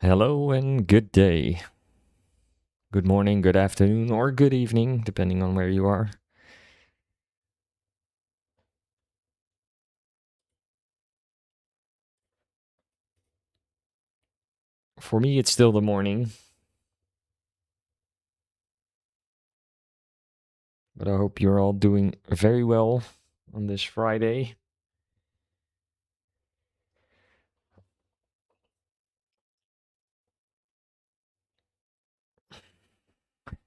Hello and good day. Good morning, good afternoon, or good evening, depending on where you are. For me, it's still the morning. But I hope you're all doing very well on this Friday.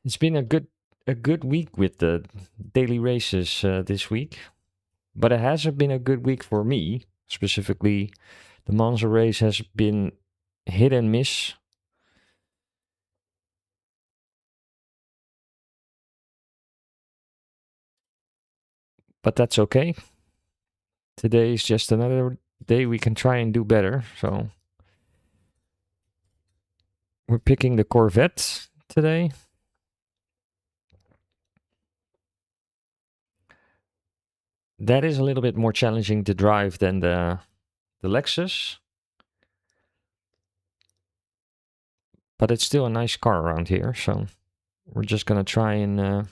It's been a good week with the daily races this week. But it hasn't been a good week for me. Specifically, the Monza race has been hit and miss. But that's okay. Today is just another day we can try and do better. So we're picking the Corvette today. That is a little bit more challenging to drive than the Lexus. But it's still a nice car around here, so we're just gonna try and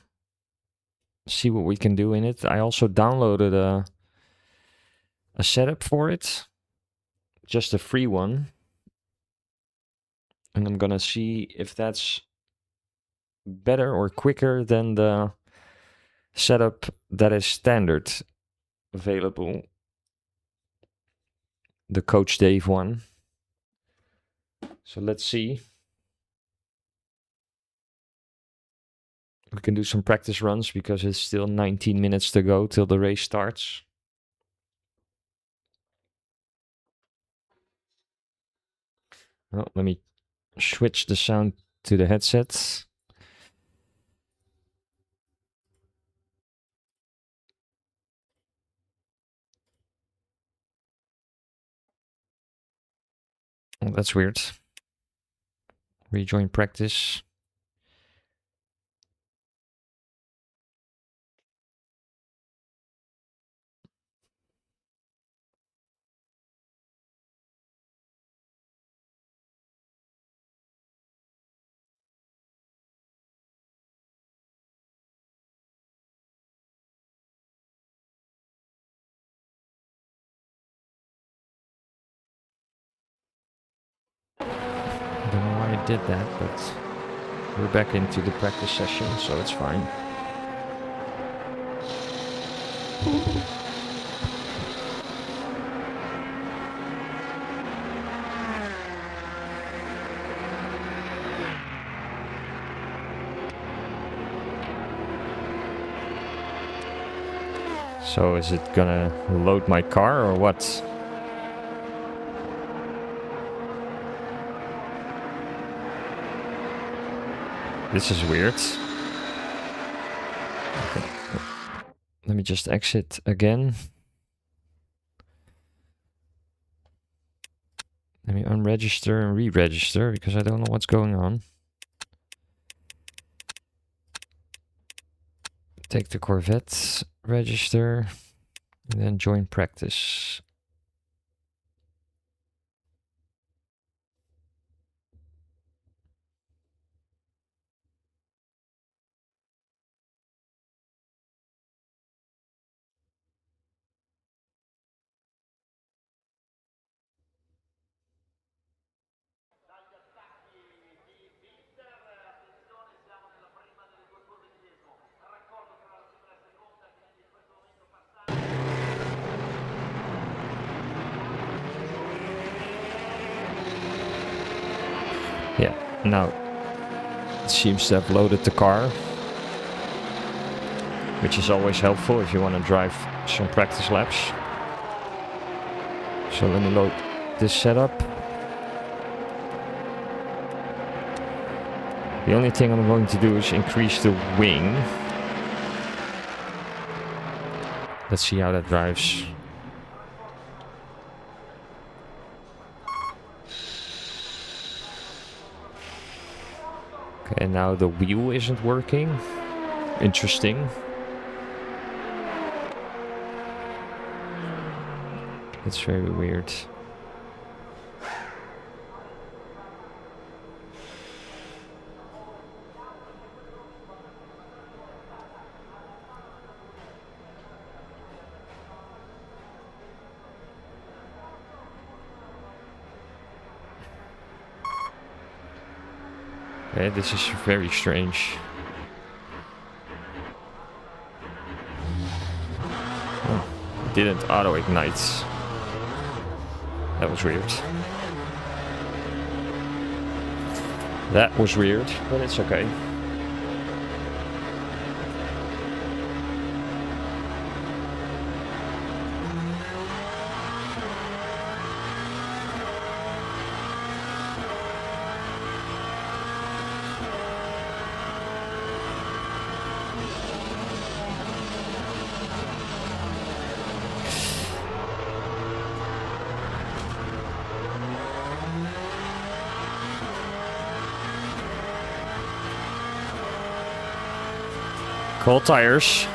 see what we can do in it. I also downloaded a setup for it, just a free one. And I'm gonna see if that's better or quicker than the setup that is standard available. The Coach Dave one. So let's see. We can do some practice runs because it's still 19 minutes to go till the race starts. Oh, let me switch the sound to the headset. Oh, that's weird. Rejoin practice. I don't know why I did that, but we're back into the practice session, so it's fine. So is it gonna load my car or what? This is weird. Okay. Let me just exit again. Let me unregister and re-register because I don't know what's going on. Take the Corvette, register, and then join practice. Yeah, now it seems to have loaded the car, which is always helpful if you want to drive some practice laps. So let me load this setup. The only thing I'm going to do is increase the wing. Let's see how that drives. Okay, now the wheel isn't working. Interesting. It's very weird. Okay, this is very strange. Oh, didn't auto-ignite. That was weird. That was weird, but it's okay. Cold tires.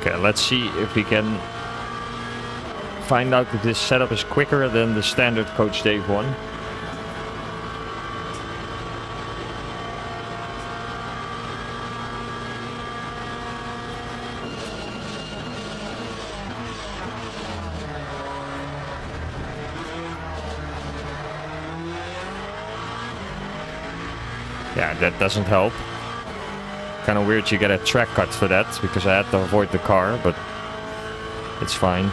Okay, let's see if we can find out that this setup is quicker than the standard Coach Dave one. Yeah, that doesn't help. Kind of weird you get a track cut for that, because I had to avoid the car, but it's fine.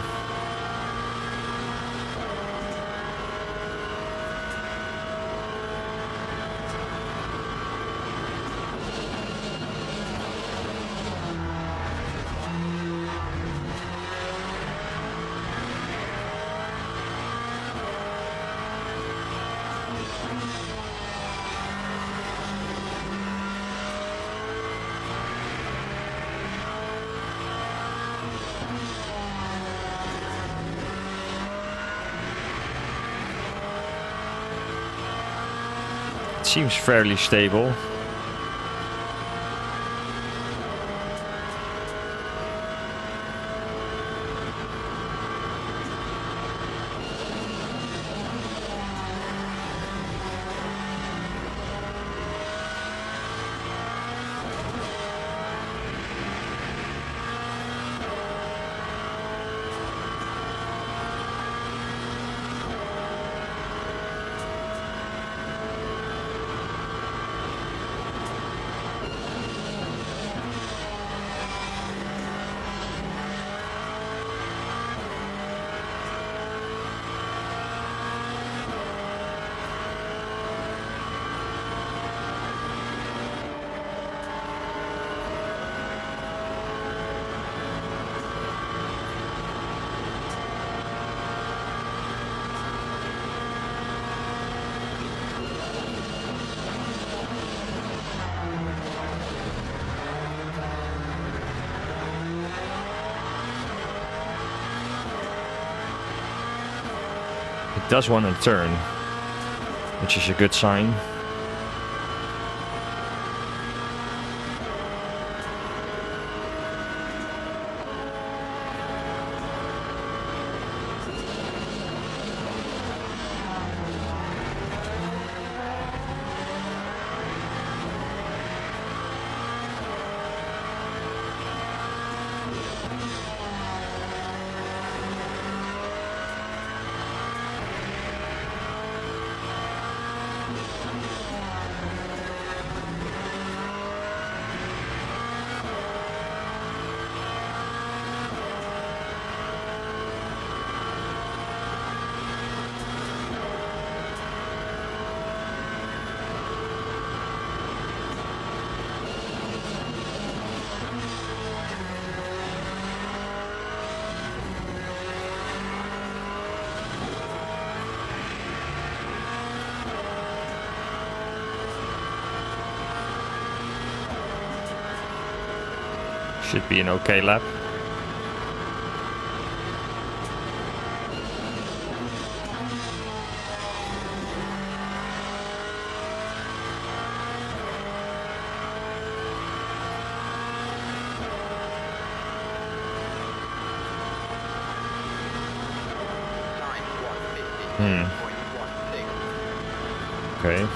Seems fairly stable. It does want to turn, which is a good sign. Should be an okay lap. Okay.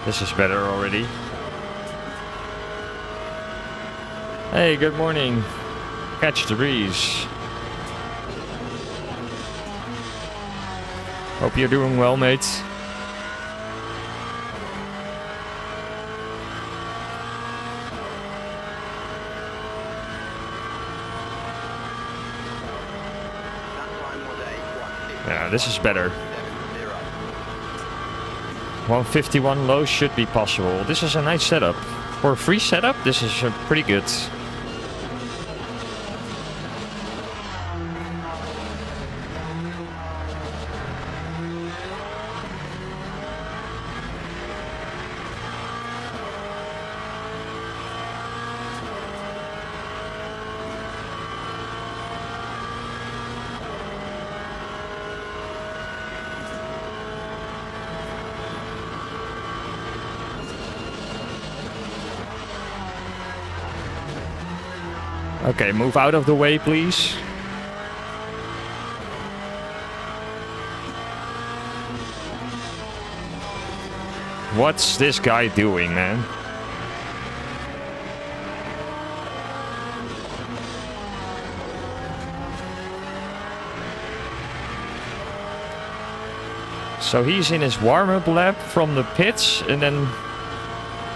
This is better already. Hey, good morning. Catch the breeze. Hope you're doing well, mates. Yeah, this is better. 151 low should be possible. This is a nice setup. For a free setup, this is pretty good. Okay, move out of the way, please. What's this guy doing, man? So he's in his warm-up lap from the pits and then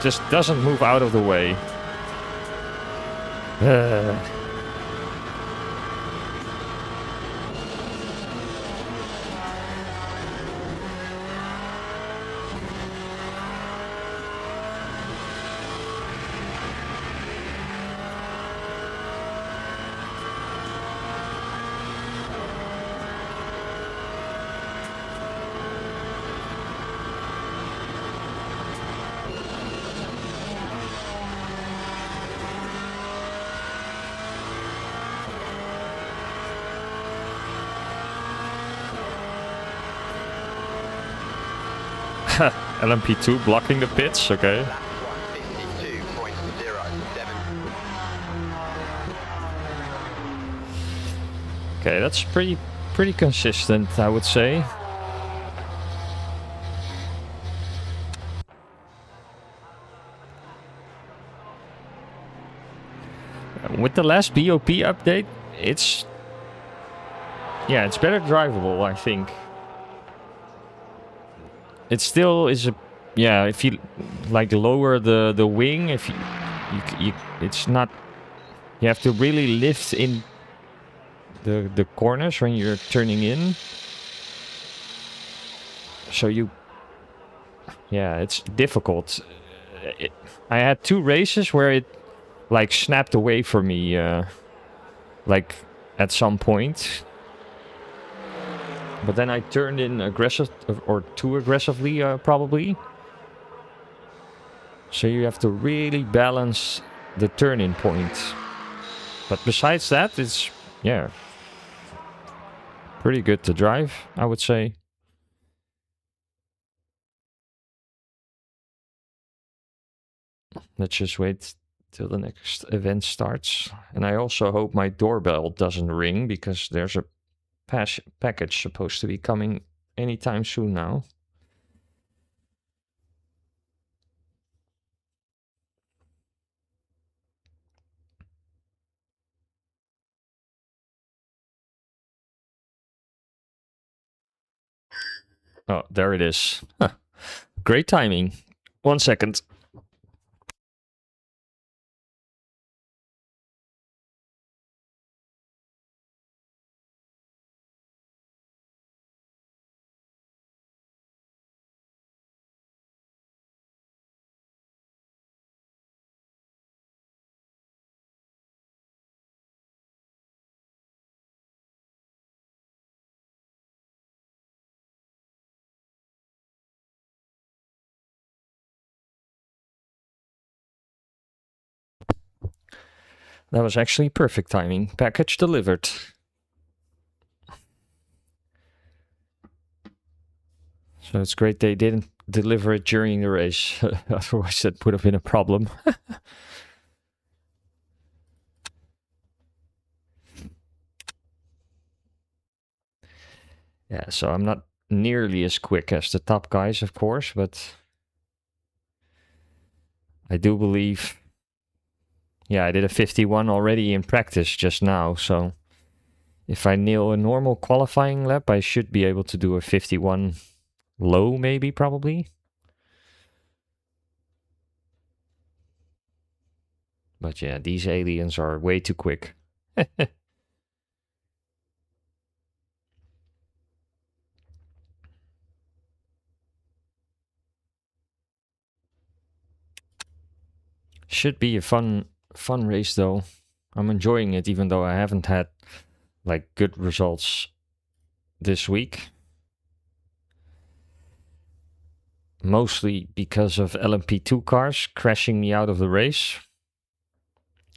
just doesn't move out of the way. LMP2 blocking the pits, okay. Okay, that's pretty consistent, I would say. With the last BOP update, it's better drivable, I think. It still is a, if you like lower the wing, if you it's not, you have to really lift in the corners when you're turning in. So it's difficult. I had 2 races where it like snapped away for me, like at some point. But then I turned in aggressive, or too aggressively, probably. So you have to really balance the turn-in point. But besides that, it's, yeah, pretty good to drive, I would say. Let's just wait till the next event starts. And I also hope my doorbell doesn't ring, because there's a package supposed to be coming anytime soon now. Oh, there it is. Huh. Great timing. 1 second. That was actually perfect timing. Package delivered. So it's great they didn't deliver it during the race. Otherwise that would have been a problem. Yeah, so I'm not nearly as quick as the top guys, of course, but I do believe... Yeah, I did a 51 already in practice just now, so if I nail a normal qualifying lap, I should be able to do a 51 low, maybe, probably. But yeah, these aliens are way too quick. Should be a fun race though. I'm enjoying it, even though I haven't had like good results this week. Mostly because of LMP2 cars crashing me out of the race,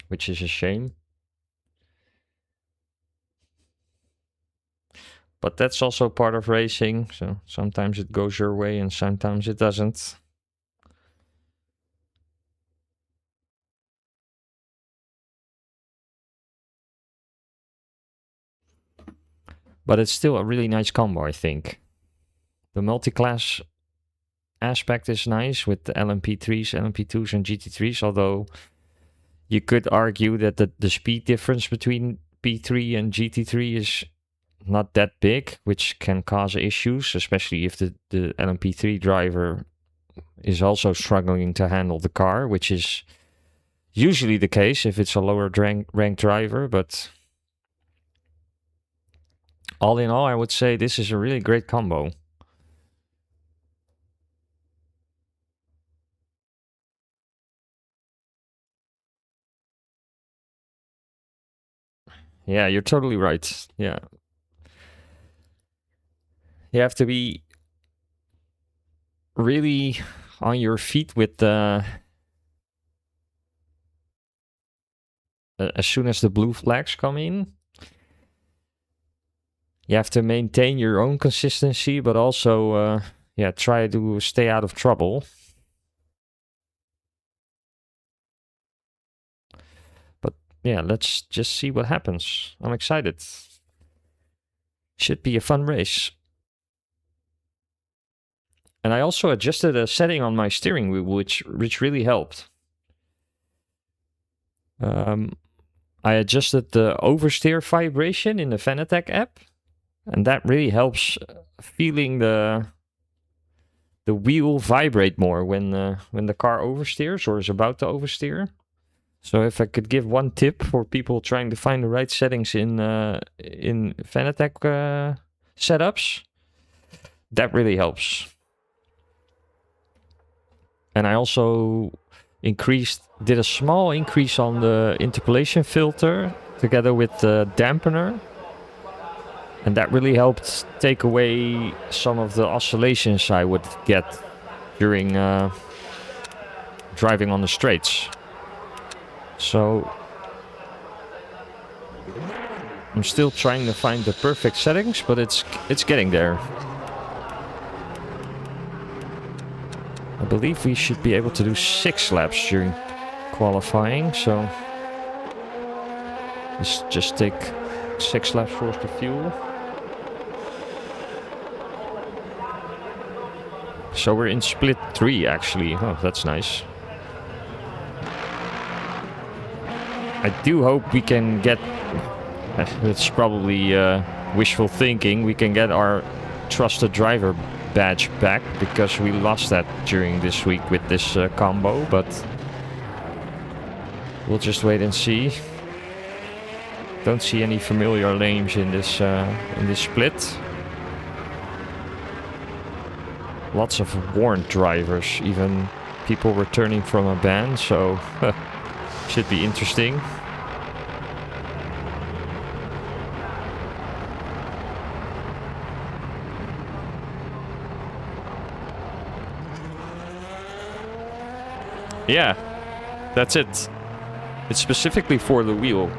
which is a shame. But that's also part of racing, so sometimes it goes your way and sometimes it doesn't. But it's still a really nice combo, I think. The multi-class aspect is nice with the LMP3s, LMP2s and GT3s, although you could argue that the speed difference between P3 and GT3 is not that big, which can cause issues, especially if the LMP3 driver is also struggling to handle the car, which is usually the case if it's a lower ranked driver. But all in all, I would say this is a really great combo. Yeah, you're totally right. Yeah. You have to be really on your feet with as soon as the blue flags come in. You have to maintain your own consistency, but also yeah, try to stay out of trouble. But yeah, let's just see what happens. I'm excited. Should be a fun race. And I also adjusted a setting on my steering wheel, which really helped. I adjusted the oversteer vibration in the Fanatec app, and that really helps feeling the wheel vibrate more when the car oversteers or is about to oversteer. So if I could give one tip for people trying to find the right settings in Fanatec setups, that really helps. And I also did a small increase on the interpolation filter together with the dampener. And that really helped take away some of the oscillations I would get during driving on the straights. So I'm still trying to find the perfect settings, but it's getting there. I believe we should be able to do 6 laps during qualifying, so let's just take 6 laps worth of fuel. So we're in split 3 actually. Oh, that's nice. I do hope we can get, it's probably wishful thinking, we can get our trusted driver badge back, because we lost that during this week with this combo, but we'll just wait and see. Don't see any familiar names in this split. Lots of warned drivers, even people returning from a ban, so should be interesting. Yeah, that's it. It's specifically for the wheel.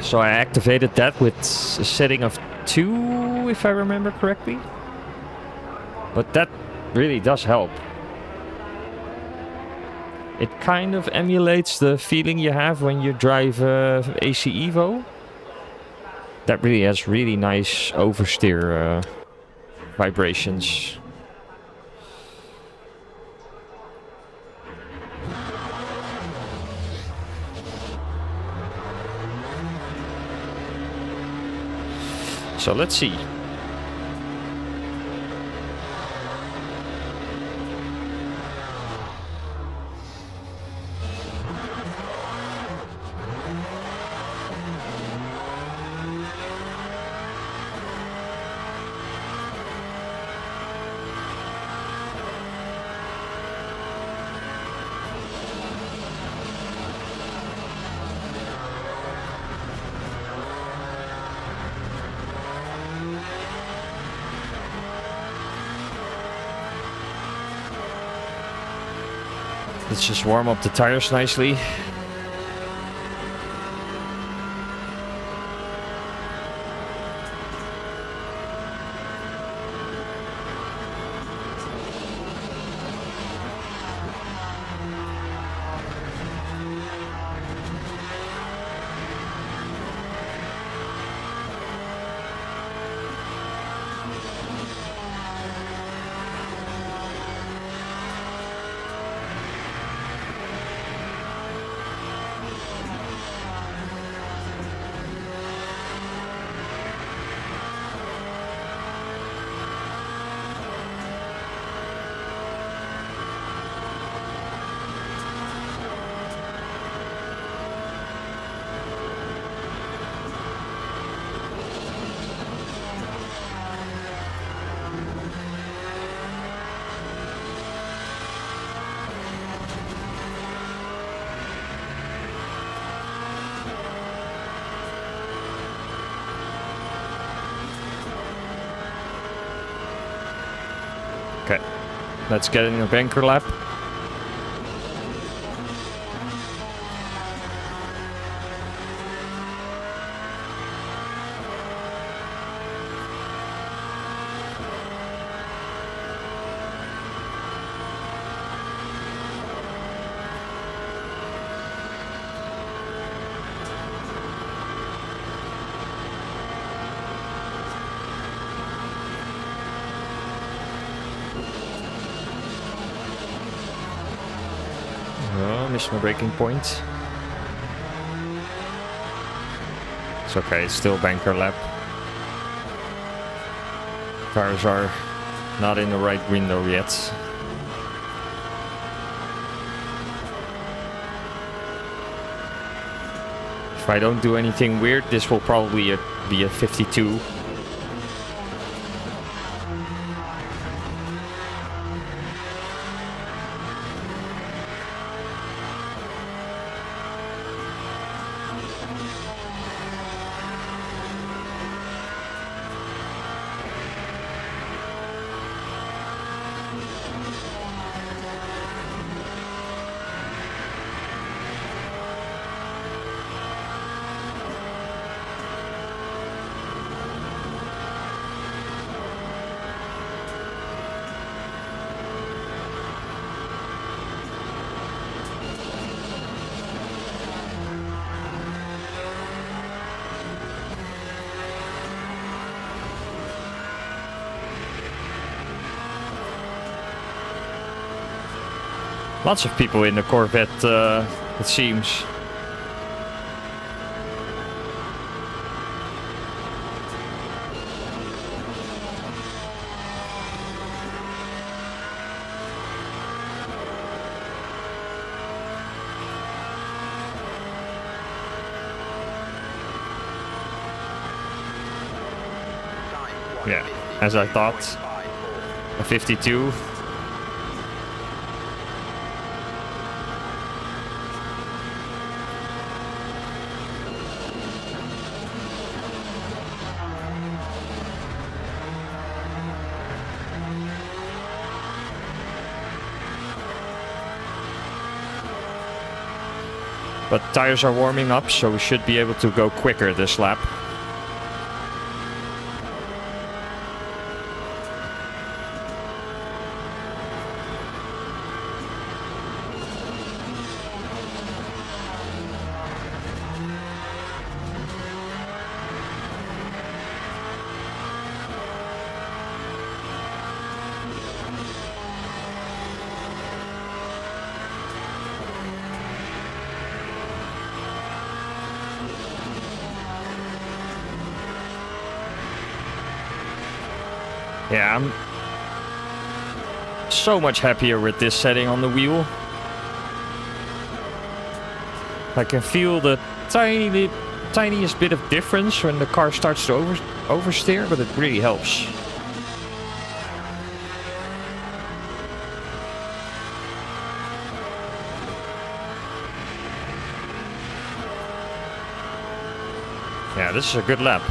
So I activated that with a setting of 2, if I remember correctly. But that really does help. It kind of emulates the feeling you have when you drive AC Evo. That really has really nice oversteer vibrations. So let's see. Let's just warm up the tires nicely. Okay, let's get in a banker lap. Oh, missed my braking point. It's okay, it's still banker lap. Tires are not in the right window yet. If I don't do anything weird, this will probably be a 52. Lots of people in the Corvette, it seems. Yeah, as I thought, a 52. But tires are warming up, so we should be able to go quicker this lap. Yeah, I'm so much happier with this setting on the wheel. I can feel the tiniest bit of difference when the car starts to oversteer, but it really helps. Yeah, this is a good lap.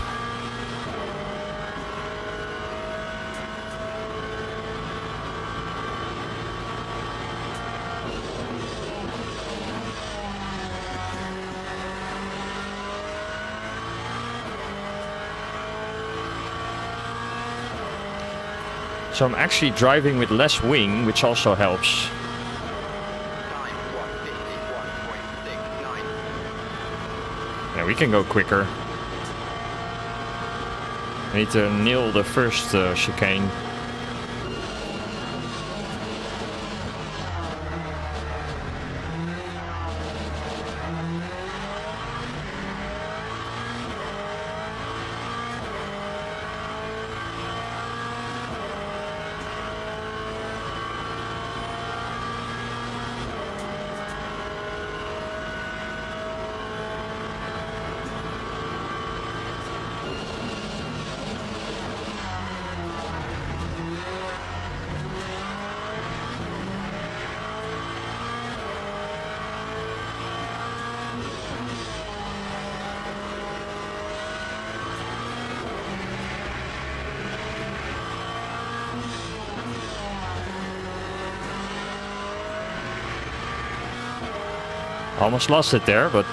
So I'm actually driving with less wing, which also helps. Yeah, we can go quicker. I need to nail the first chicane. Almost lost it there, but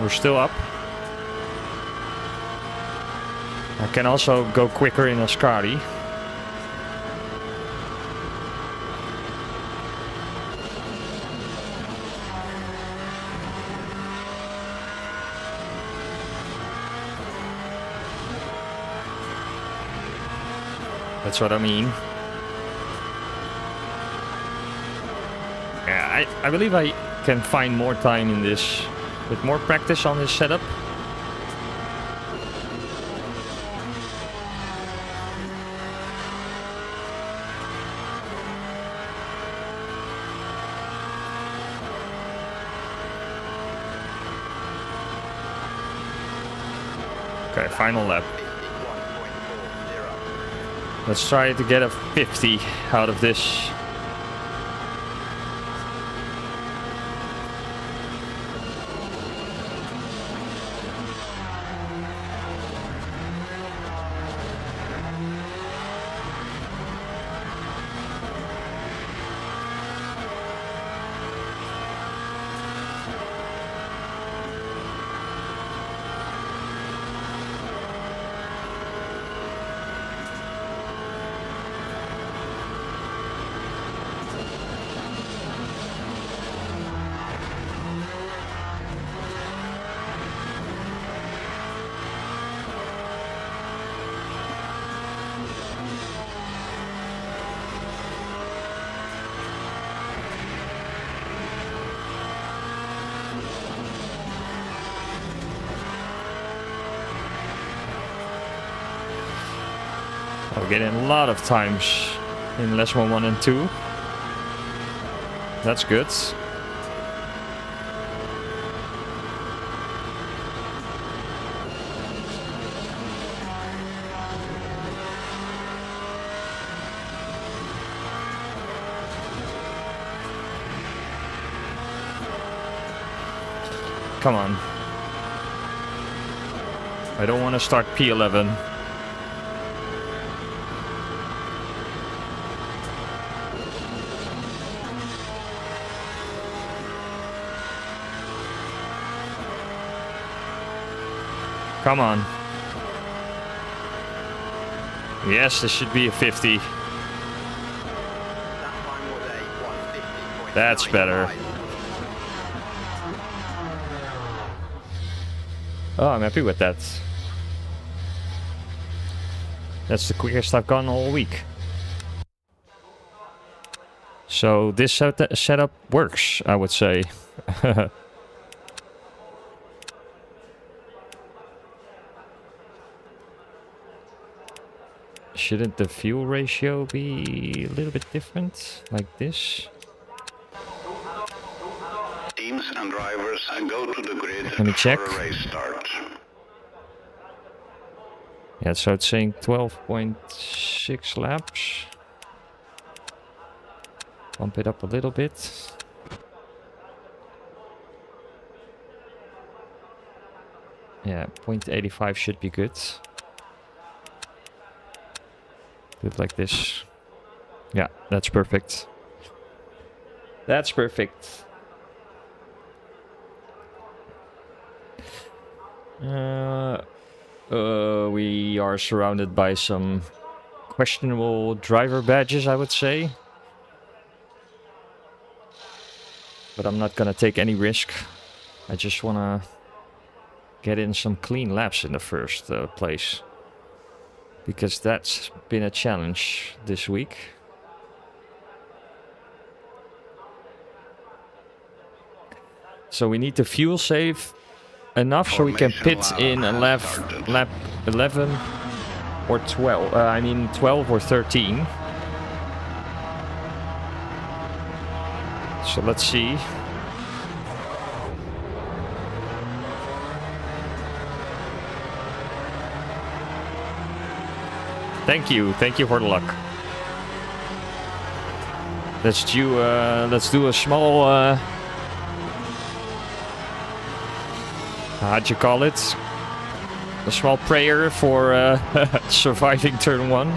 we're still up. I can also go quicker in Ascari. That's what I mean. Yeah, I believe I can find more time in this with more practice on this setup. Okay, final lap. Let's try to get a 50 out of this. I'll get in a lot of times in less 1 and 2. That's good. Come on. I don't want to start P11. Come on. Yes, this should be a 50. That's better. Oh, I'm happy with that. That's the quickest I've gone all week. So this setup works, I would say. Shouldn't the fuel ratio be a little bit different, like this? Teams and drivers go to the grid. Let me check. For a race start. Yeah, so it's saying 12.6 laps. Bump it up a little bit. Yeah, 0.85 should be good. Do it like this. Yeah, that's perfect. That's perfect. We are surrounded by some questionable driver badges, I would say. But I'm not gonna take any risk. I just wanna get in some clean laps in the first place. Because that's been a challenge this week. So we need to fuel save enough so we can pit in a lap 11 or 12. I mean 12 or 13. So let's see. Thank you for the luck. Let's do a small how'd you call it? A small prayer for surviving turn 1.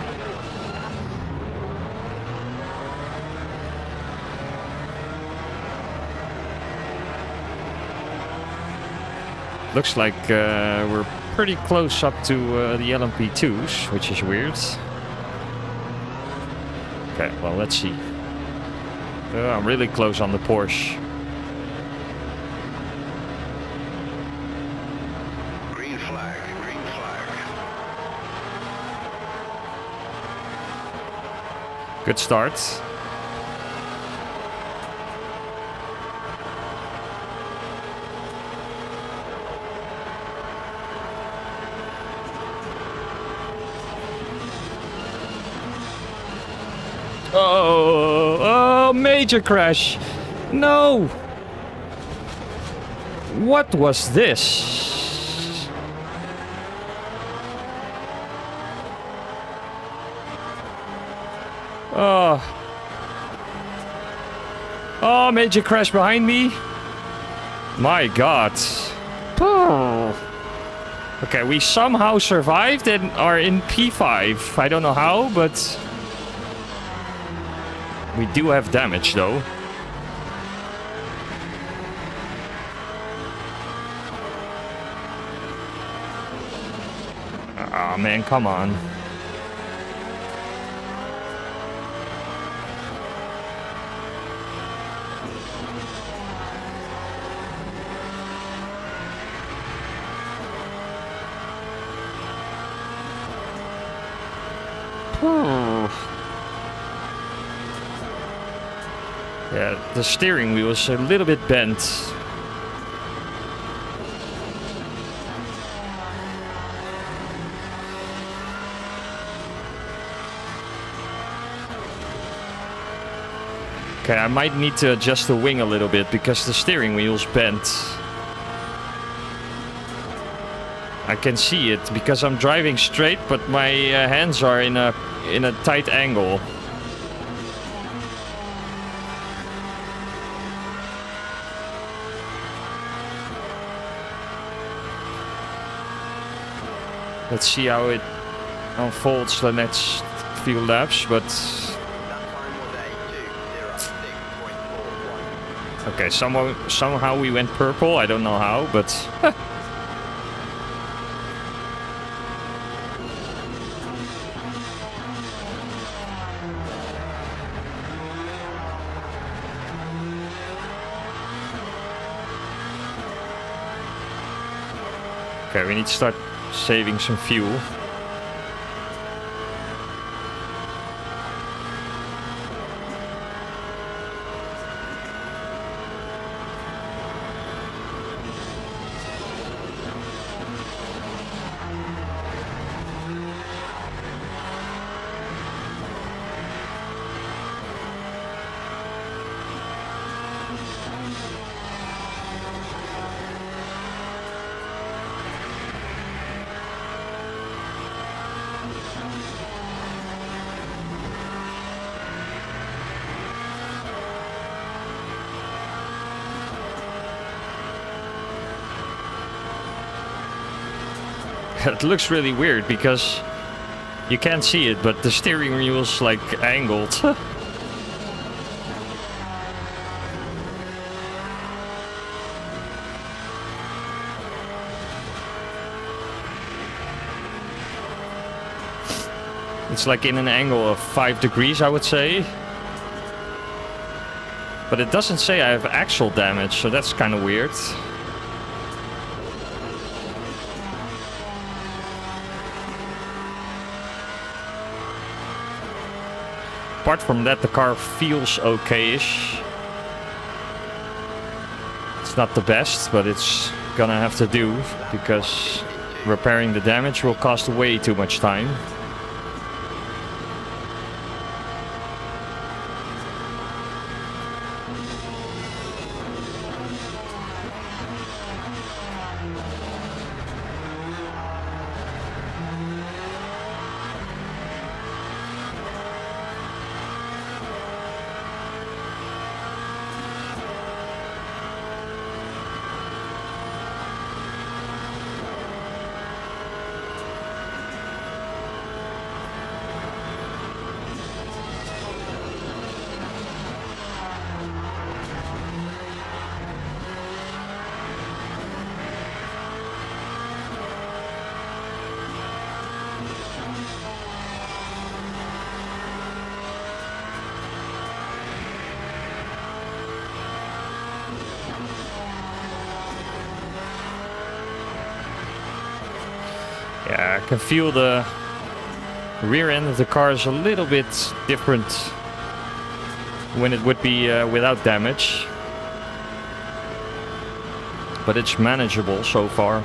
Looks like we're pretty close up to the LMP2s, which is weird. Okay, well, let's see. I'm really close on the Porsche. Green flag, green flag. Good start. Oh, major crash. No. What was this? Oh. Oh, major crash behind me. My God. Oh. Okay, we somehow survived and are in P5. I don't know how, but we do have damage, though. Ah, man, come on. Yeah, the steering wheel is a little bit bent. Okay, I might need to adjust the wing a little bit because the steering wheel's bent. I can see it because I'm driving straight, but my hands are in a tight angle. Let's see how it unfolds the next few laps, but... Okay, somehow we went purple, I don't know how, but... Okay, we need to start saving some fuel. It looks really weird because you can't see it, but the steering wheel's like angled. It's like in an angle of 5 degrees, I would say. But it doesn't say I have axle damage, so that's kind of weird. Apart from that, the car feels okay-ish. It's not the best, but it's gonna have to do, because repairing the damage will cost way too much time. Yeah, I can feel the rear end of the car is a little bit different when it would be without damage. But it's manageable so far.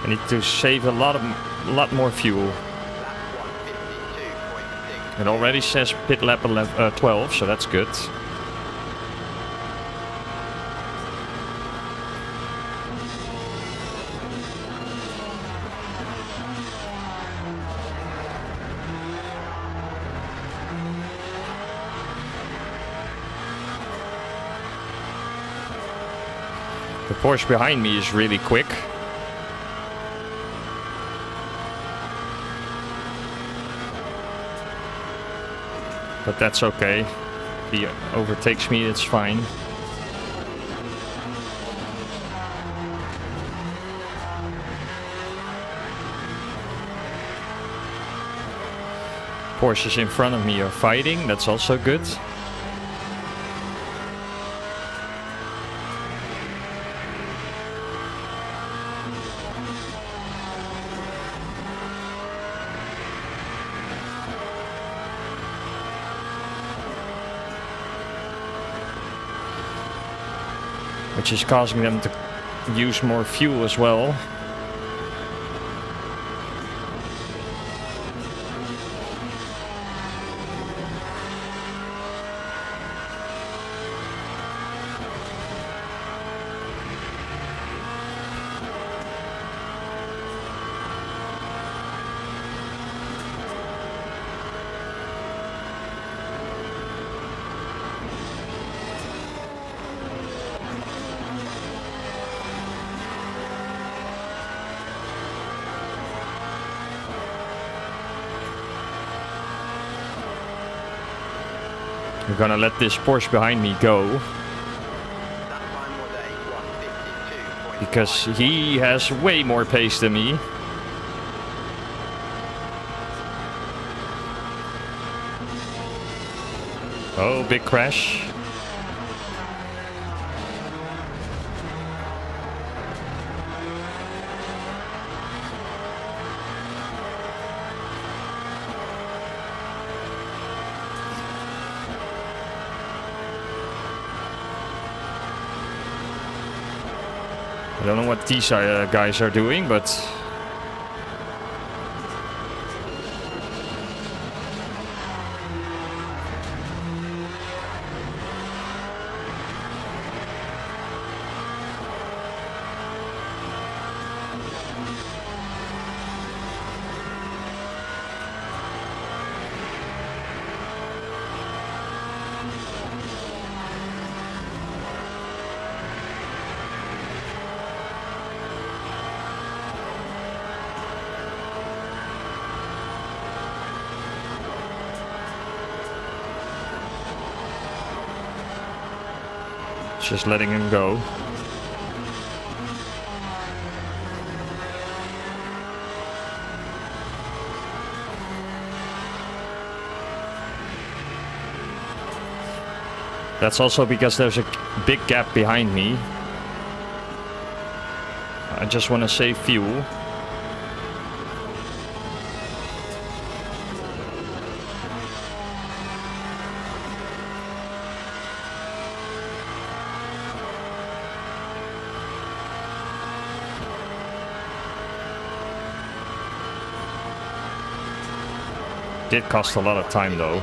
I need to save a lot more fuel. It already says pit lap 12, so that's good. The Porsche behind me is really quick. But that's okay. If he overtakes me, it's fine. Porsches in front of me are fighting, that's also good. Which is causing them to use more fuel as well. I'm gonna let this Porsche behind me go. Because he has way more pace than me. Oh, big crash. I don't know what these guys are doing, but... just letting him go. That's also because there's a big gap behind me. I just want to save fuel. Did cost a lot of time though.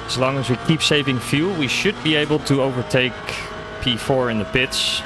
As long as we keep saving fuel, we should be able to overtake P4 in the pits.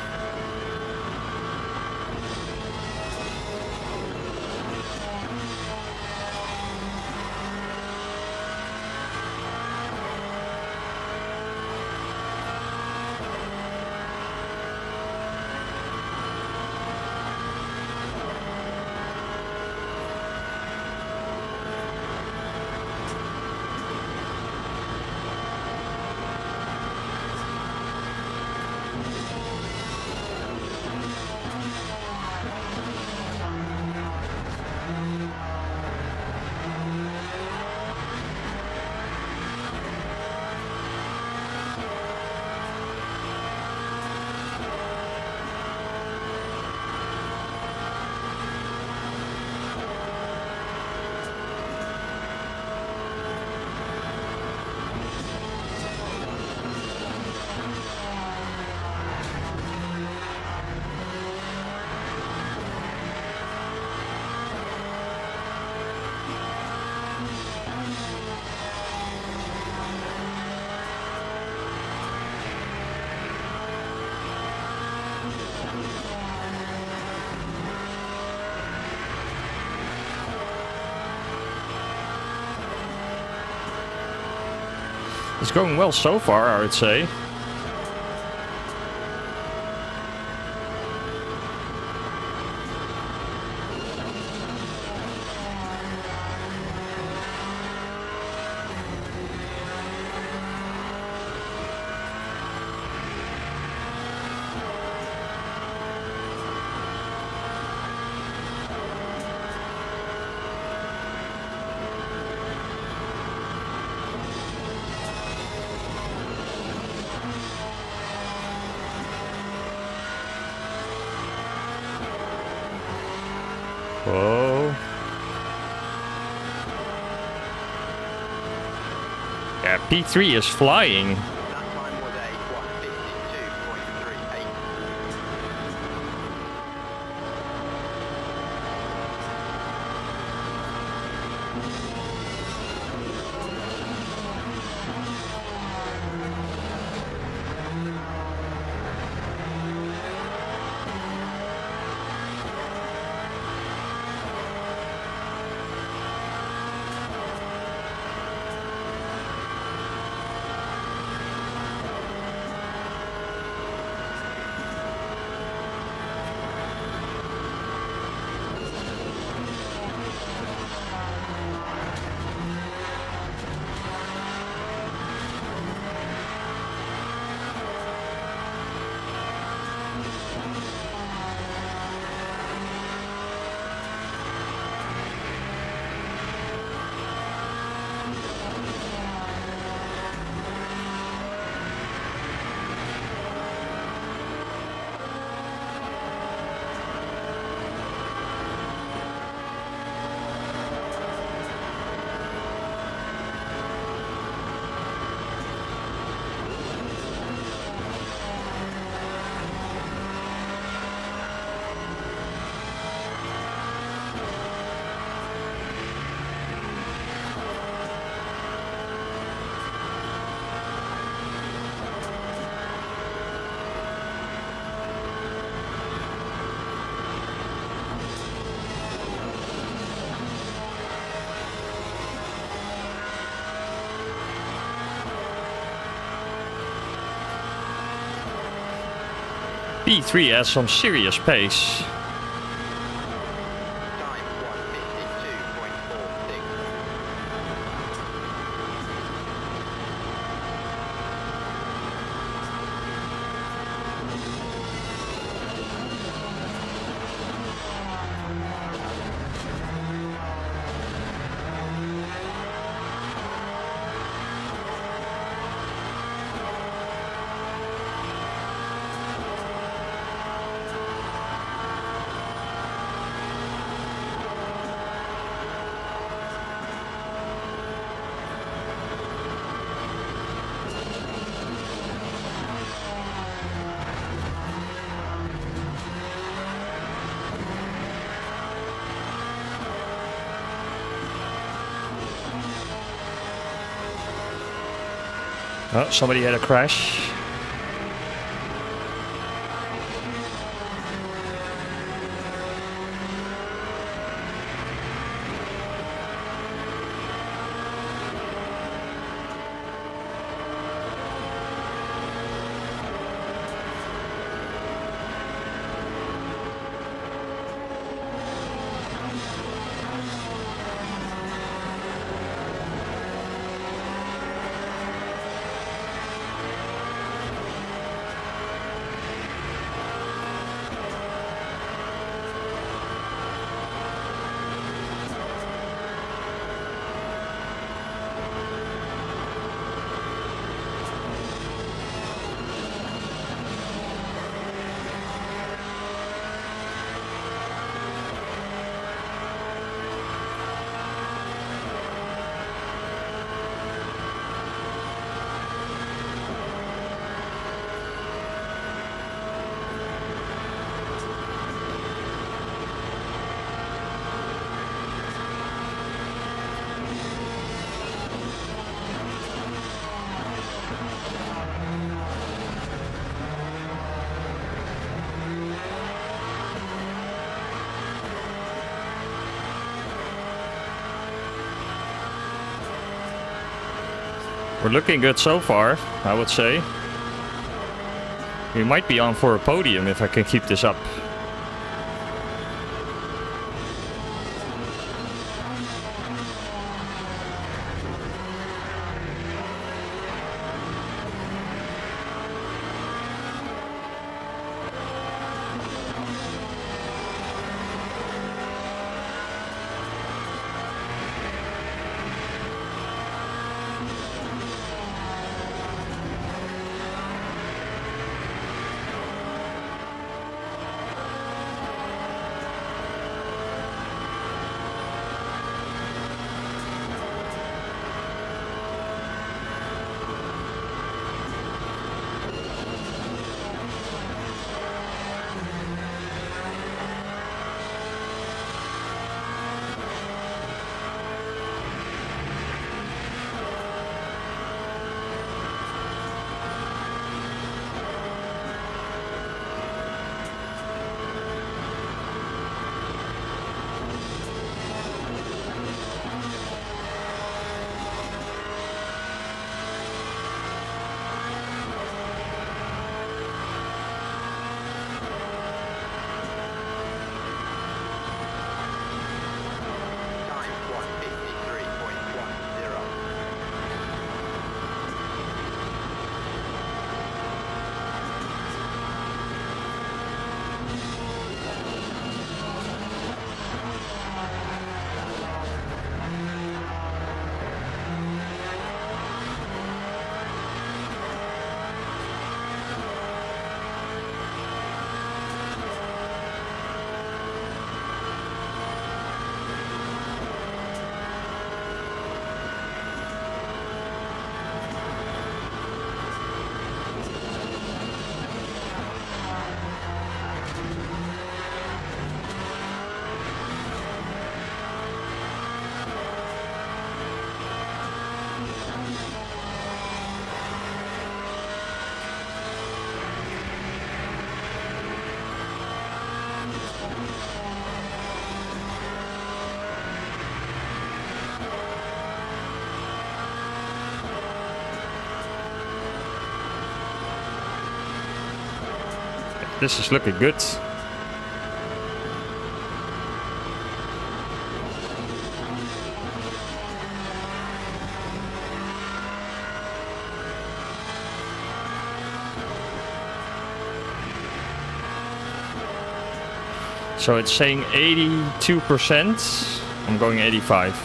It's going well so far, I would say. Whoa. Yeah, P3 is flying. That time was a 1:52.38. P3 has some serious pace. Time 1:52.46. Oh, somebody had a crash. We're looking good so far, I would say. We might be on for a podium if I can keep this up. Time 1:53.10. This is looking good. So it's saying 82%. I'm going 85.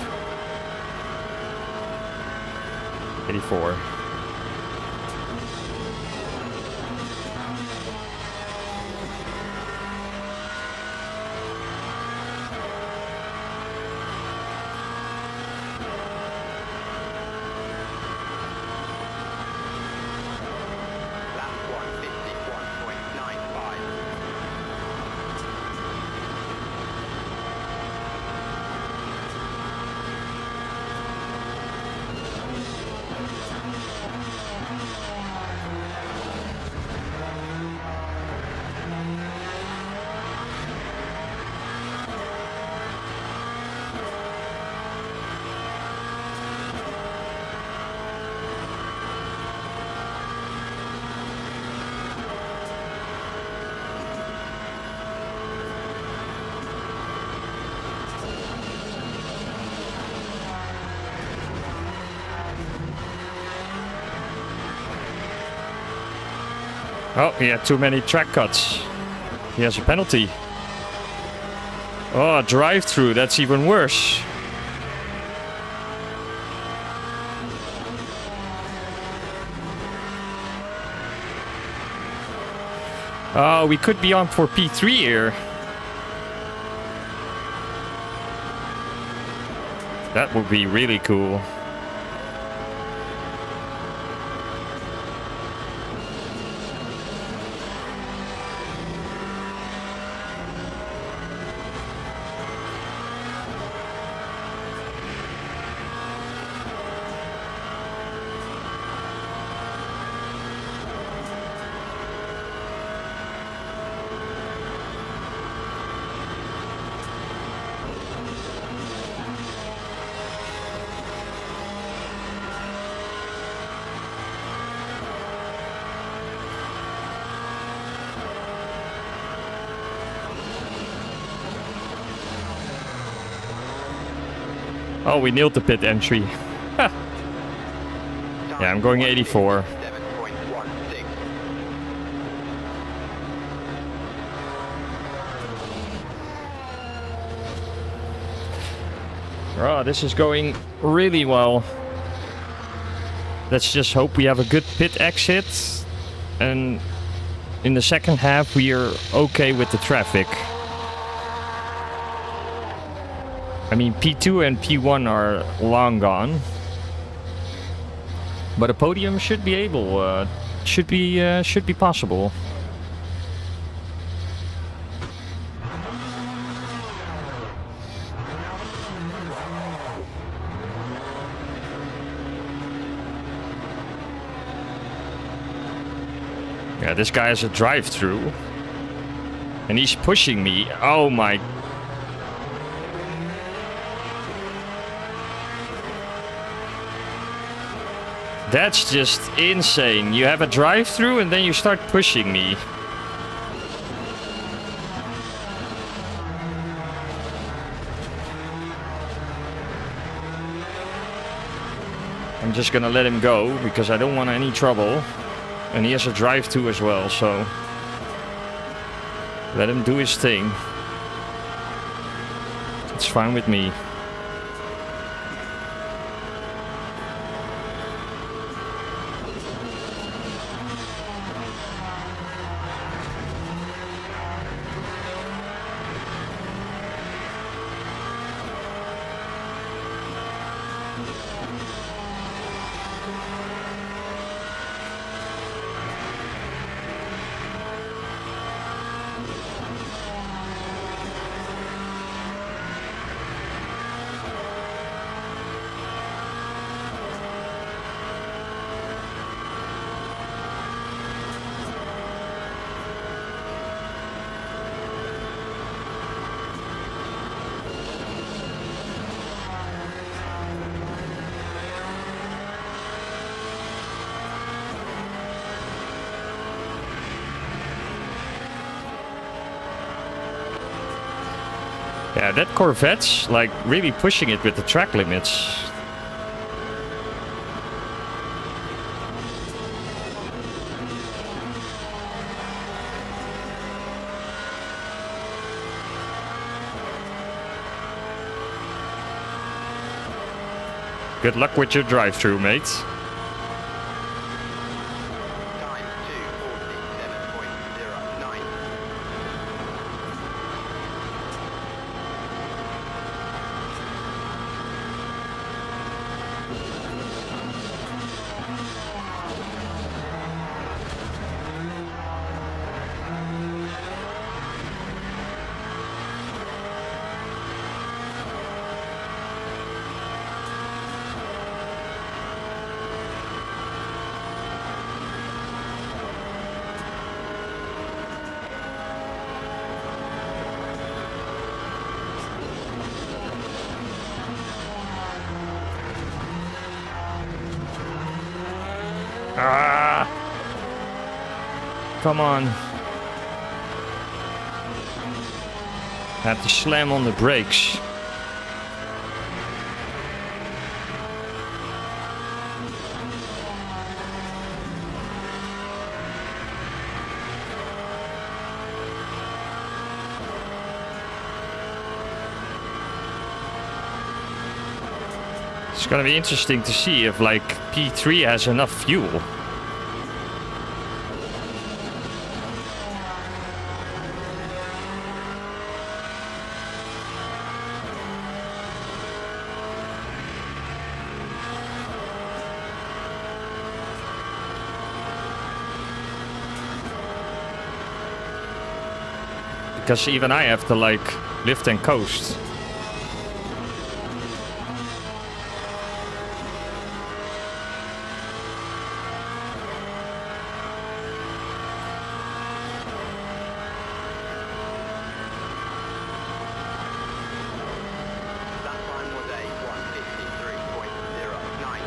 84. Lap 1:51.95. Oh, he had too many track cuts. He has a penalty. Oh, drive-through, that's even worse. Oh, we could be on for P3 here. That would be really cool. Oh, we nailed the pit entry. Yeah, I'm going 84. 7.16. Oh, this is going really well. Let's just hope we have a good pit exit. And in the second half, we are okay with the traffic. I mean, P2 and P1 are long gone. But a podium should be able, should be possible. Yeah, this guy has a drive-through. And he's pushing me. Oh my. That's just insane. You have a drive-through and then you start pushing me. I'm just gonna let him go because I don't want any trouble. And he has a drive-through as well, so let him do his thing. It's fine with me. Yeah, that Corvette's like really pushing it with the track limits. Good luck with your drive-through, mate. Time 2:47.09. Ah! Come on. Had to slam on the brakes. It's gonna be interesting to see if like P3 has enough fuel. Because even I have to like lift and coast. That time was a 1:53.09.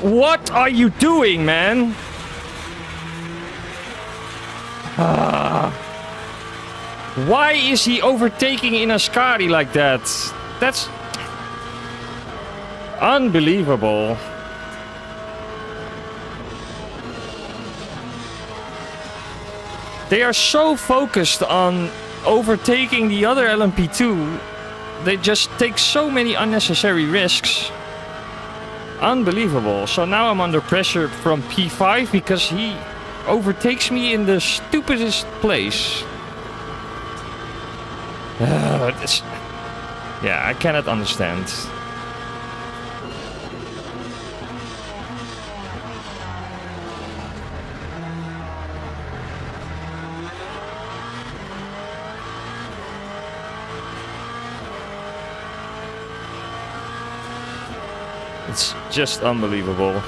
What are you doing, man? Why is he overtaking in a Ascari like that? That's unbelievable. They are so focused on overtaking the other LMP2. They just take so many unnecessary risks. Unbelievable. So now I'm under pressure from P5 because he overtakes me in the stupidest place. Yeah, I cannot understand. It's just unbelievable.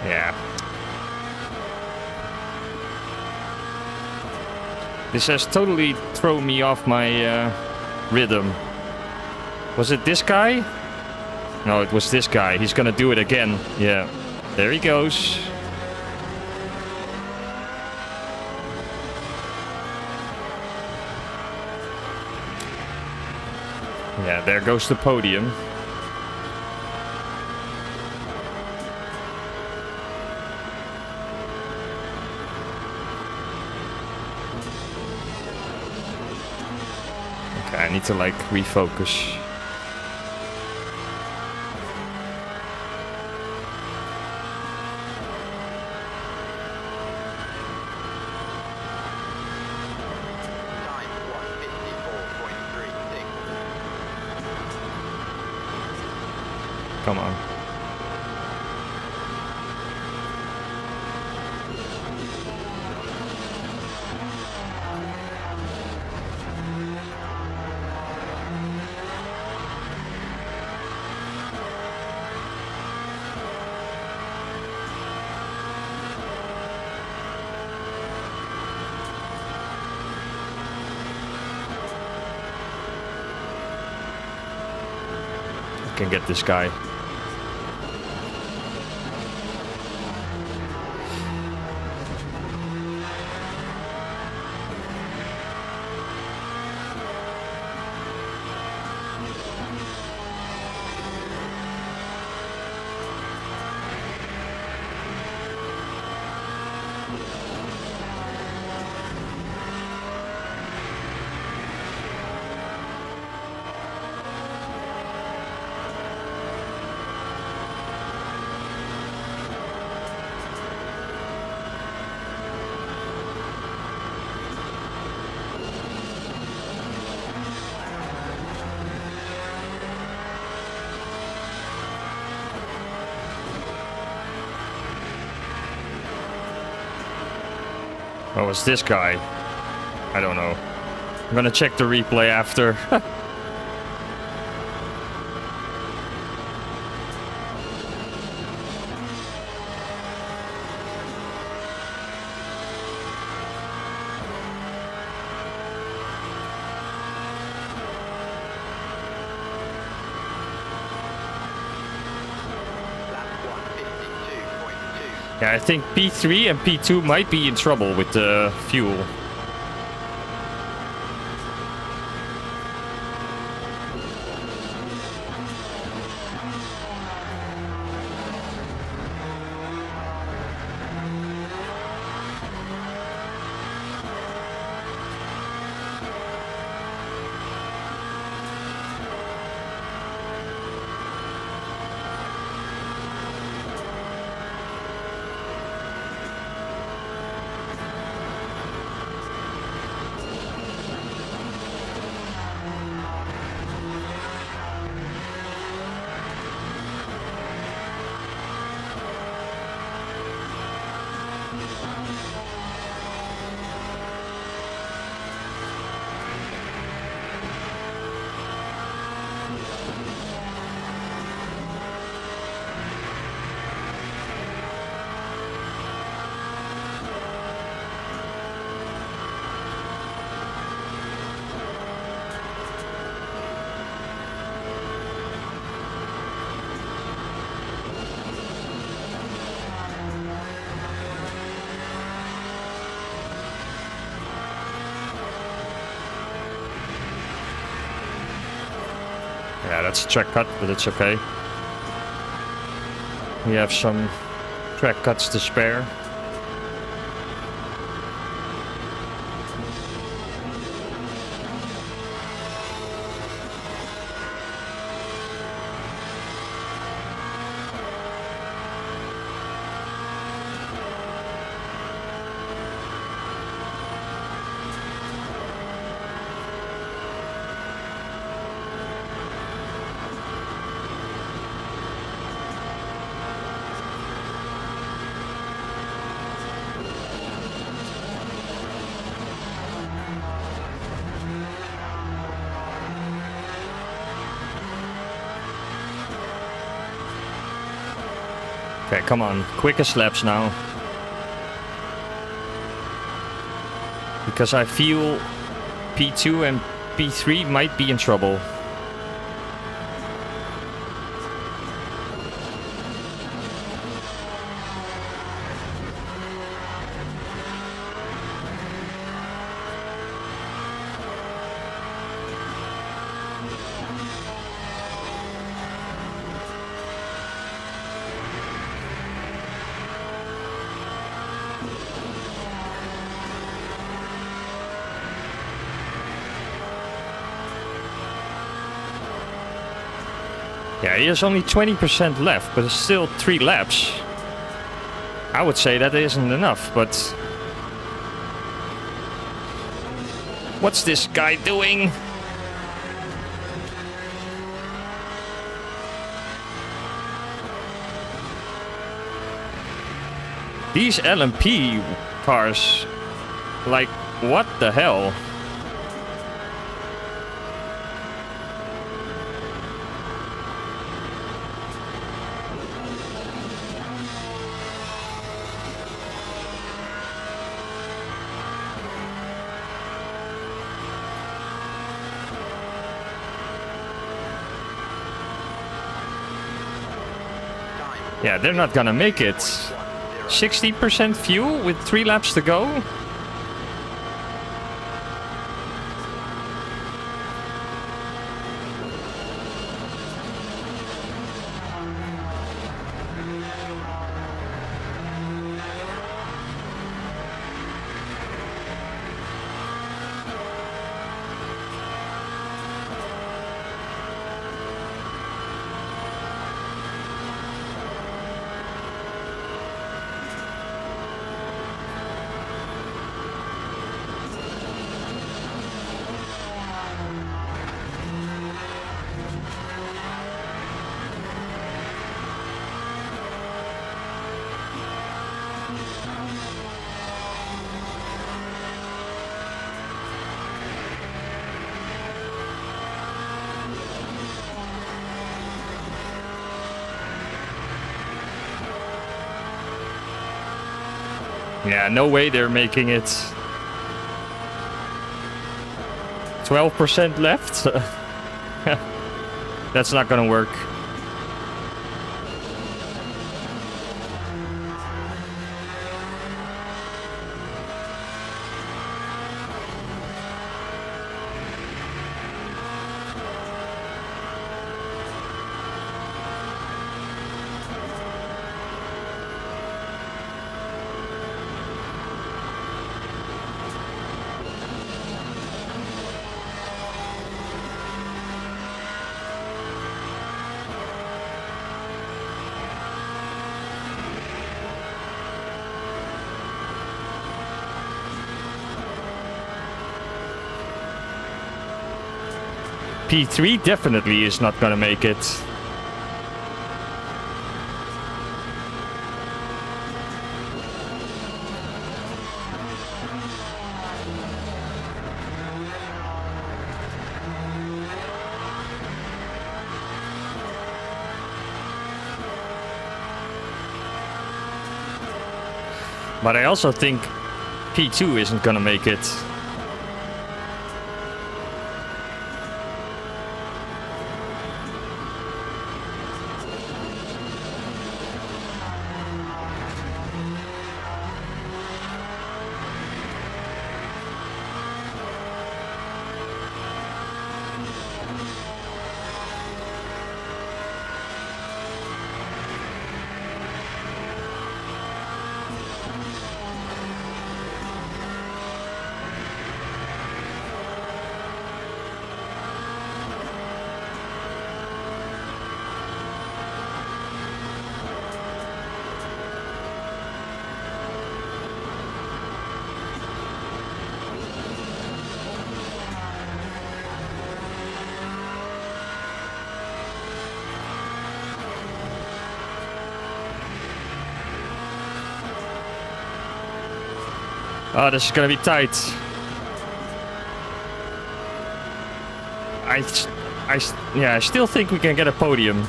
Yeah. This has totally thrown me off my rhythm. Was it this guy? No, it was this guy. He's gonna do it again. Yeah. There he goes. Yeah, there goes the podium. I need to like refocus. Time 154.36. Come on. Can get this guy. Oh, it's this guy. I don't know. I'm gonna check the replay after. Lap 152.2. Yeah, I think P3 and P2 might be in trouble with the fuel. that's a track cut, but it's okay. We have some track cuts to spare. Okay, come on, quickest laps now. Because I feel P2 and P3 might be in trouble. Yeah, he has only 20% left, but it's still 3 laps. I would say that isn't enough, but... What's this guy doing? These LMP cars, like, what the hell? Yeah, they're not gonna make it. 60% fuel with 3 laps to go? Yeah, no way they're making it. 12% left? That's not gonna work. P3 definitely is not gonna make it. But I also think P2 isn't gonna make it. Oh, this is gonna be tight. Yeah, I still think we can get a podium.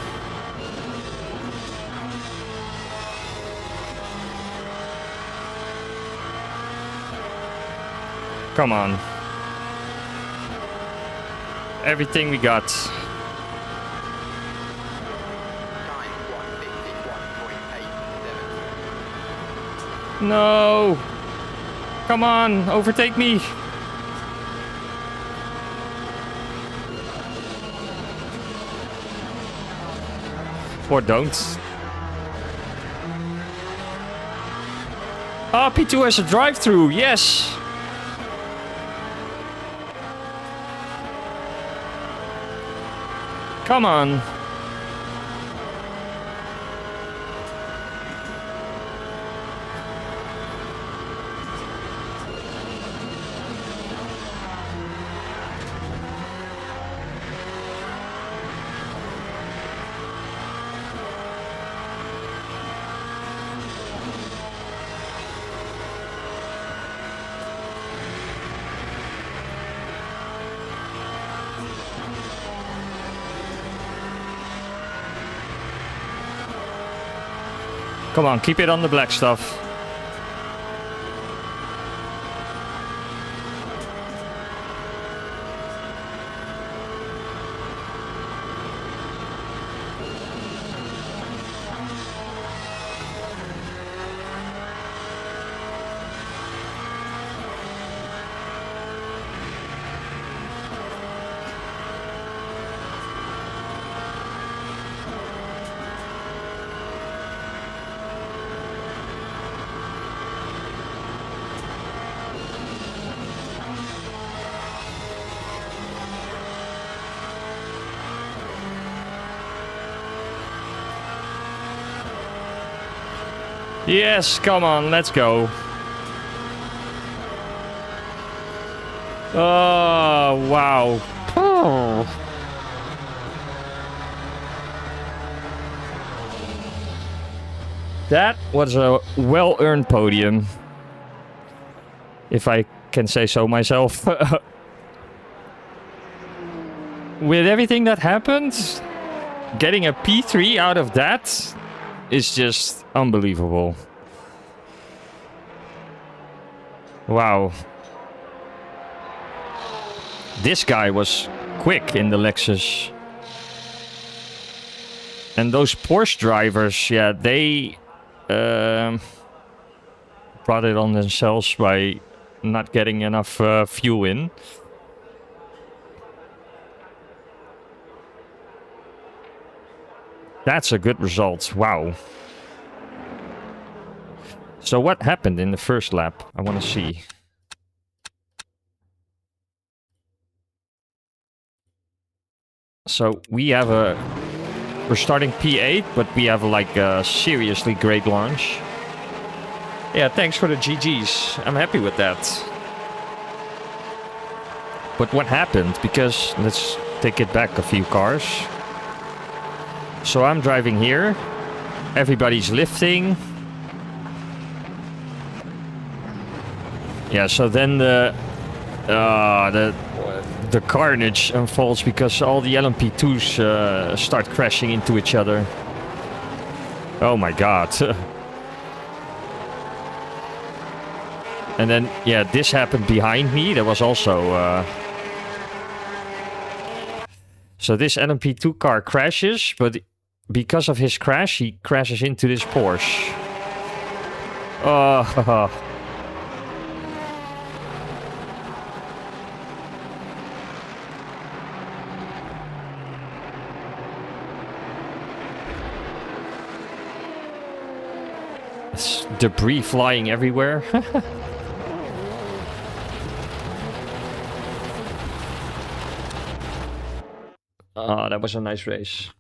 Come on. Everything we got. Time 1:51.87. No! Come on, overtake me! Or don't. Ah, P2 has a drive-through, yes! Come on. Come on, keep it on the black stuff. Yes, come on, let's go. Oh, wow. Oh. That was a well-earned podium. If I can say so myself. With everything that happened, getting a P3 out of that is just unbelievable. Wow. This guy was quick in the Lexus. And those Porsche drivers, yeah, they brought it on themselves by not getting enough fuel in. That's a good result. Wow. So what happened in the first lap? I want to see. So we have we're starting P8, but we have like a seriously great launch. Yeah, thanks for the GGs. I'm happy with that. But what happened? Because let's take it back a few cars. So I'm driving here. Everybody's lifting. Yeah, so then the carnage unfolds because all the LMP2s start crashing into each other. Oh my god. And then, yeah, this happened behind me. There was also... So this LMP2 car crashes, but because of his crash, he crashes into this Porsche. Oh... Debris flying everywhere. Oh, that was a nice race.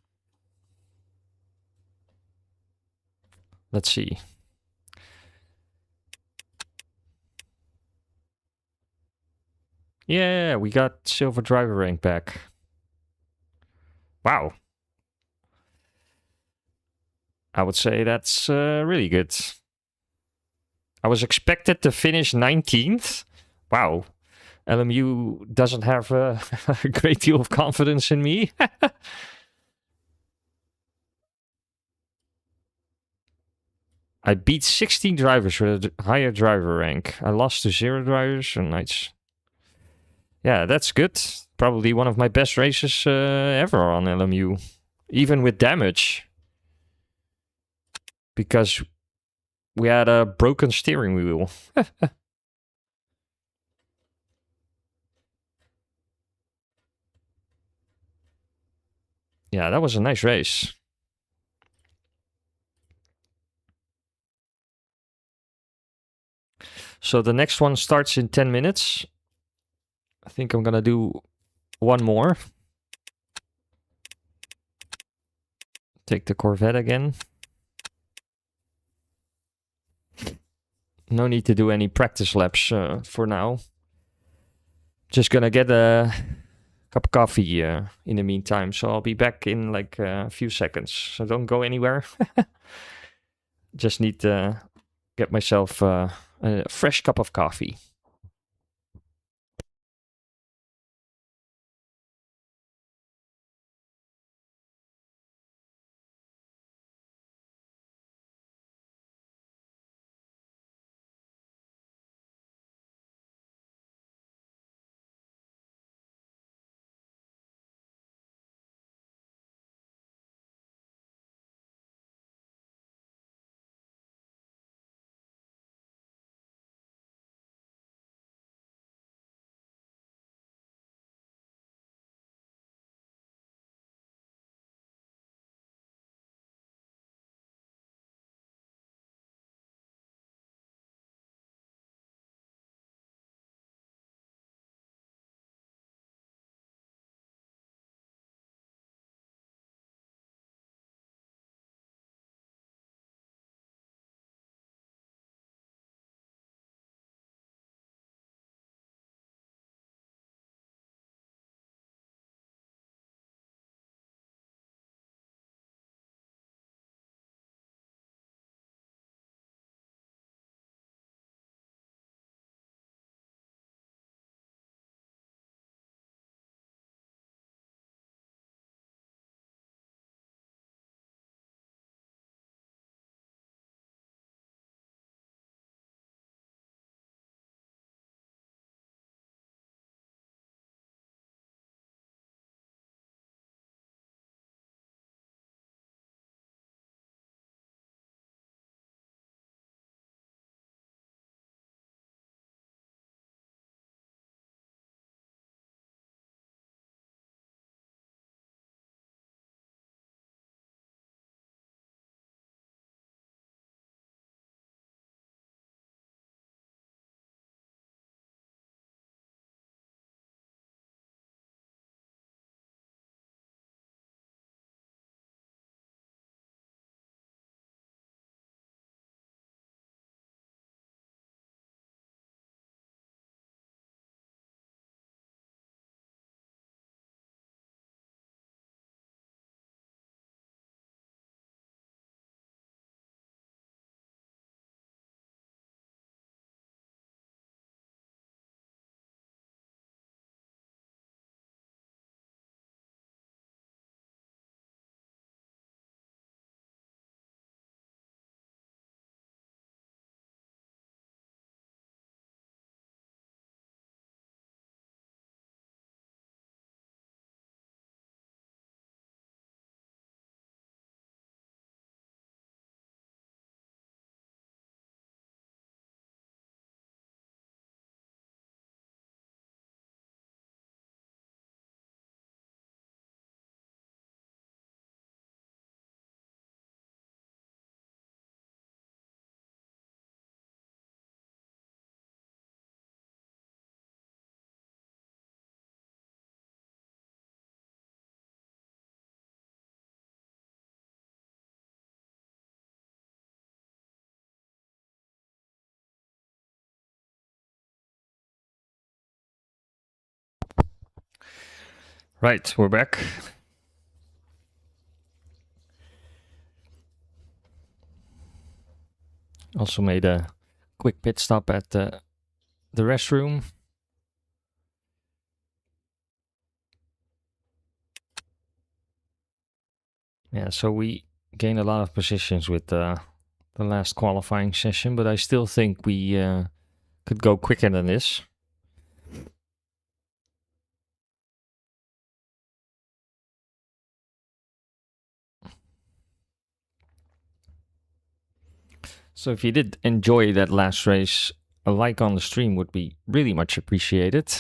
Let's see. Yeah, we got silver driver rank back. Wow. I would say that's really good. I was expected to finish 19th. Wow. LMU doesn't have a great deal of confidence in me. I beat 16 drivers with a higher driver rank. I lost to 0 drivers, and yeah, that's good. Probably one of my best races ever on LMU, even with damage, because we had a broken steering wheel. Yeah, that was a nice race. So the next one starts in 10 minutes. I think I'm gonna do one more. Take the Corvette again. No need to do any practice laps for now. Just gonna get a cup of coffee in the meantime. So I'll be back in like a few seconds. So don't go anywhere. Just need to get myself a fresh cup of coffee. Right, we're back. Also made a quick pit stop at the restroom. Yeah, so we gained a lot of positions with the last qualifying session, but I still think we could go quicker than this. So if you did enjoy that last race, a like on the stream would be really much appreciated.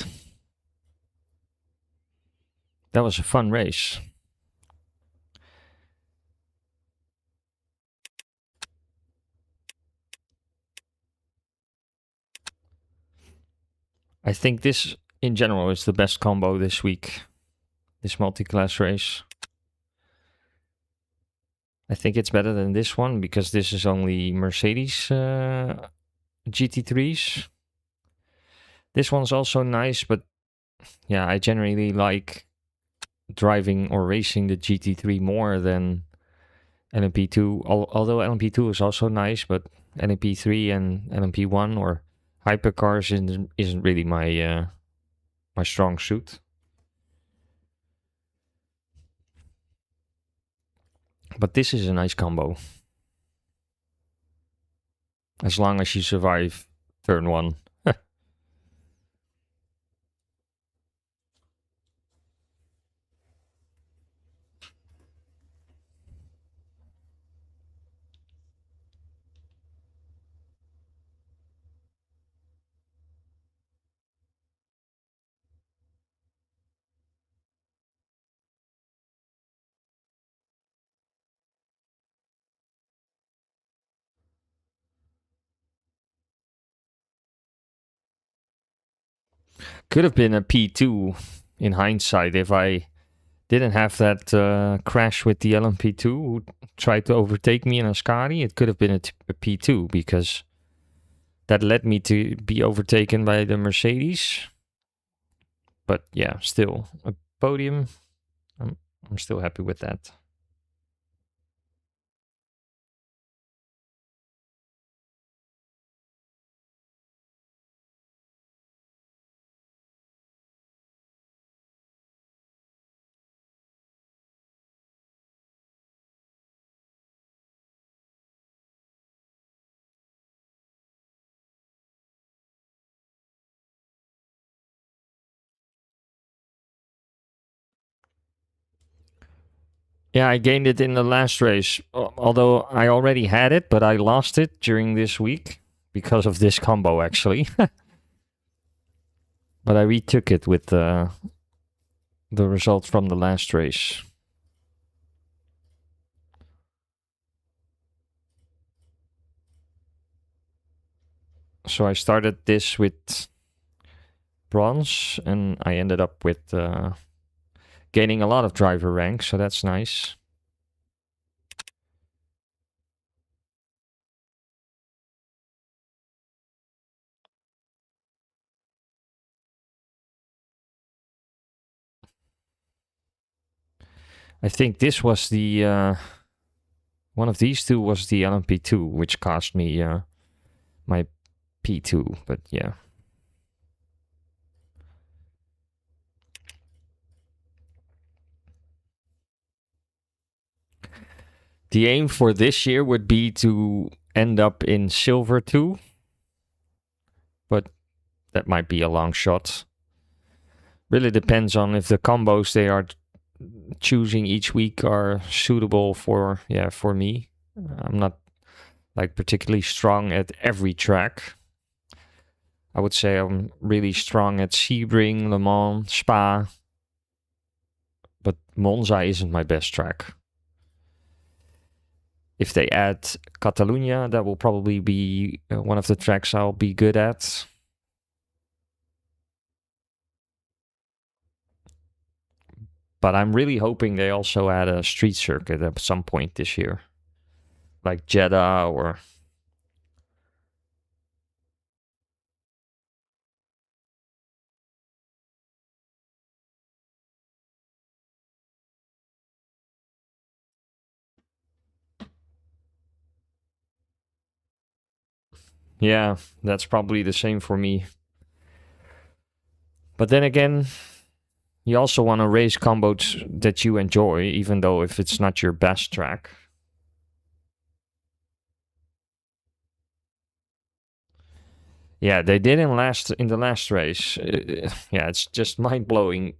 That was a fun race. I think this, in general, is the best combo this week. This multi-class race. I think it's better than this one because this is only Mercedes GT3s. This one's also nice, but yeah, I generally like driving or racing the GT3 more than LMP2. Although LMP2 is also nice, but LMP3 and LMP1 or hypercars isn't really my my strong suit. But this is a nice combo. As long as you survive turn 1. Could have been a P2 in hindsight if I didn't have that crash with the LMP2 who tried to overtake me in a Ascari. It could have been a P2 because that led me to be overtaken by the Mercedes. But yeah, still a podium. I'm still happy with that. Yeah, I gained it in the last race, although I already had it, but I lost it during this week because of this combo, actually. But I retook it with the results from the last race. So I started this with bronze, and I ended up with gaining a lot of driver rank, so that's nice. I think this was the one of these two was the LMP2, which cost me my P2, but yeah. The aim for this year would be to end up in silver 2, but that might be a long shot. Really depends on if the combos they are choosing each week are suitable for me. I'm not like particularly strong at every track. I would say I'm really strong at Sebring, Le Mans, Spa, but Monza isn't my best track. If they add Catalunya, that will probably be one of the tracks I'll be good at. But I'm really hoping they also add a street circuit at some point this year. Like Jeddah or... Yeah, that's probably the same for me. But then again, you also want to race combos that you enjoy, even though if it's not your best track. Yeah, they did in the last race. Yeah, it's just mind blowing.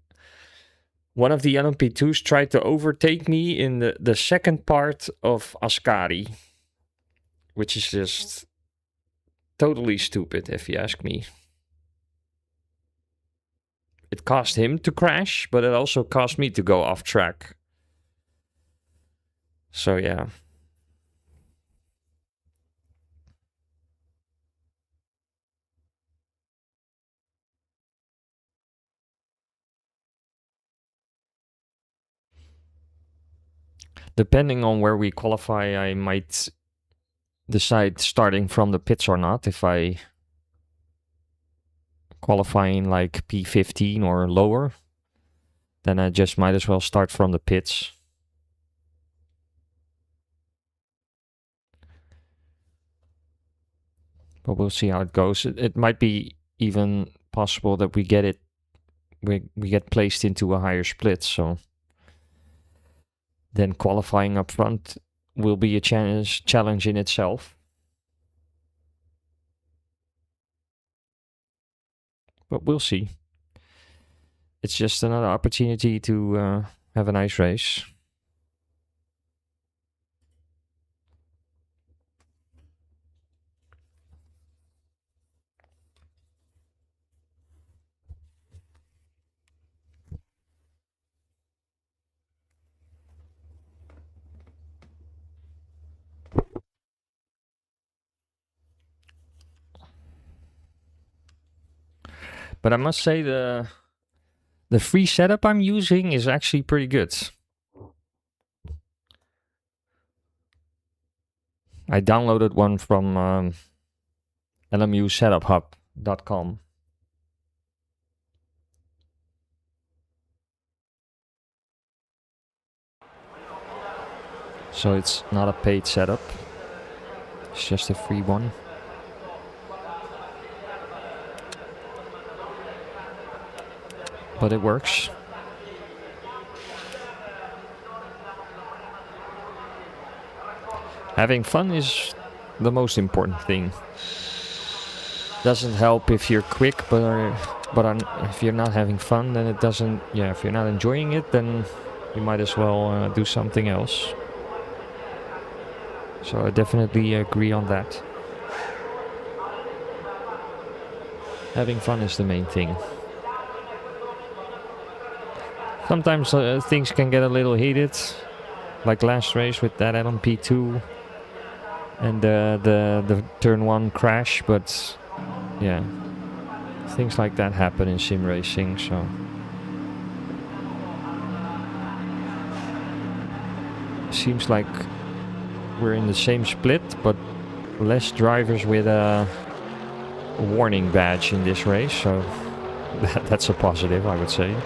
One of the LMP2s tried to overtake me in the second part of Ascari, which is just totally stupid, if you ask me. It caused him to crash, but it also caused me to go off track. So yeah. Depending on where we qualify, I might decide starting from the pits or not. If I qualify in like P15 or lower, then I just might as well start from the pits. But we'll see how it goes. It might be even possible that we get placed into a higher split, so then qualifying up front will be a challenge in itself. But we'll see. It's just another opportunity to have a nice race. But I must say the free setup I'm using is actually pretty good. I downloaded one from lmusetuphub.com. So it's not a paid setup. It's just a free one. But it works. Having fun is the most important thing. Doesn't help if you're quick, but if you're not having fun, then it doesn't. Yeah, if you're not enjoying it, then you might as well do something else. So I definitely agree on that. Having fun is the main thing. Sometimes things can get a little heated, like last race with that LMP2 and the turn 1 crash, but yeah, things like that happen in sim racing, so seems like we're in the same split, but less drivers with a warning badge in this race, so that's a positive, I would say.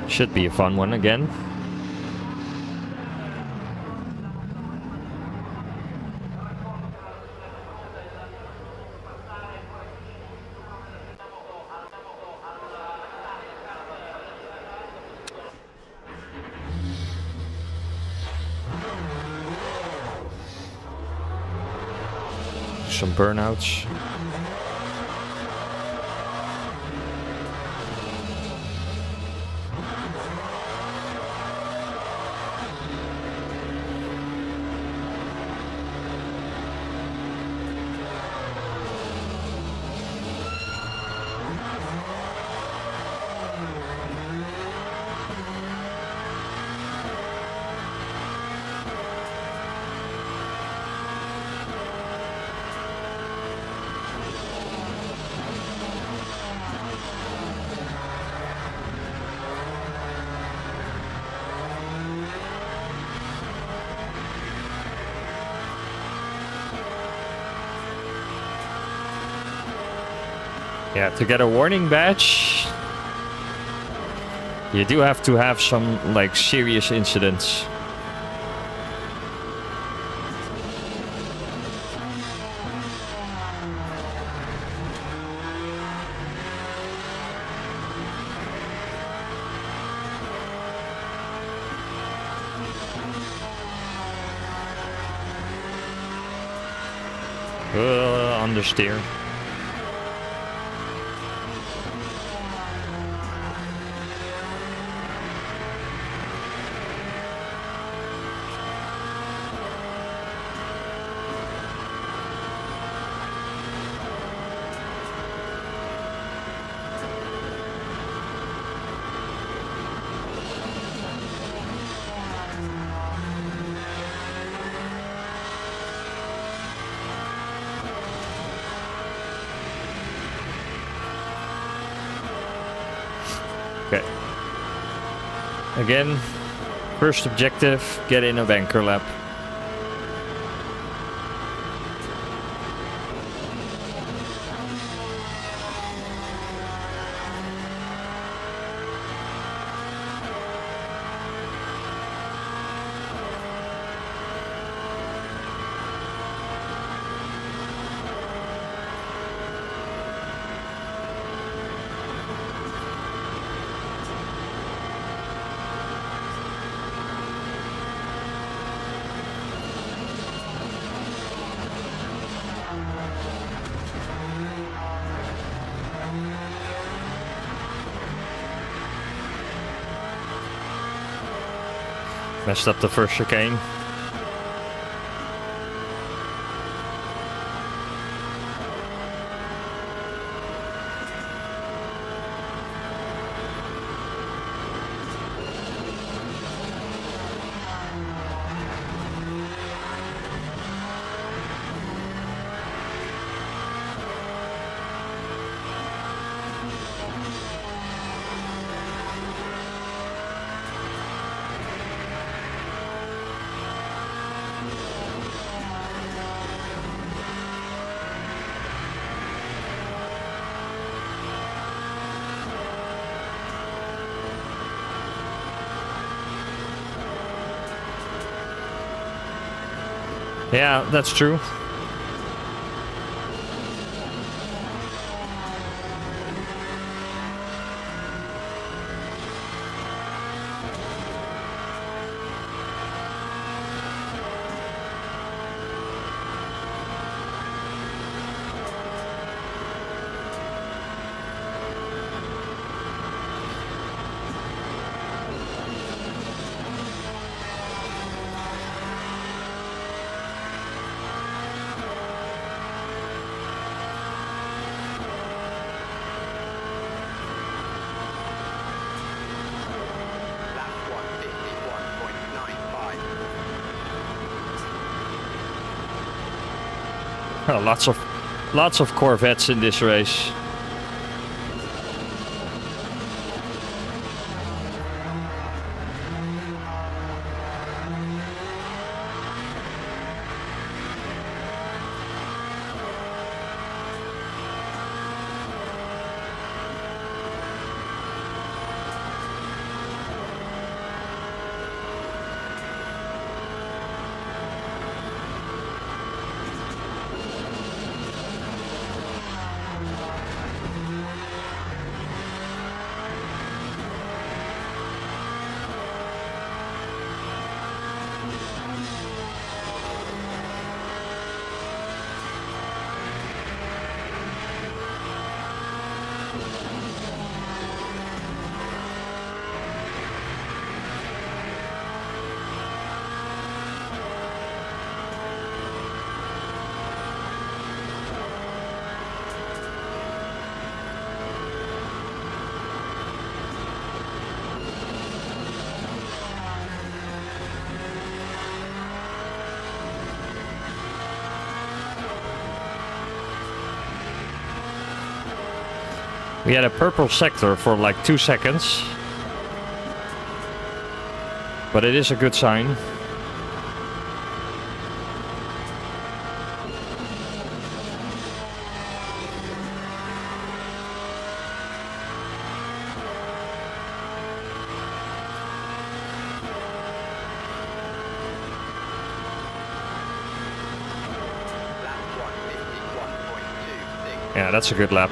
Should be a fun one again. Some burnouts. Yeah, to get a warning badge, you do have to have some like serious incidents. Understeer. Okay. Again, first objective, get in a banker lap. Messed up the first chicane. Yeah, that's true. Lots of Corvettes in this race. We had a purple sector for like 2 seconds. But it is a good sign. Yeah, that's a good lap.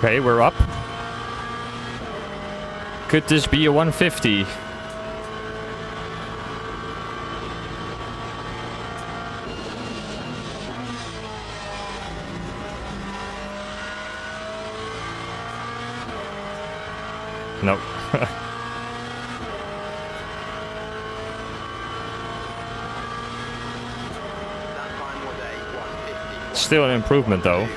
Okay, we're up. Could this be a 150? Nope. That time was a 150. Still an improvement though.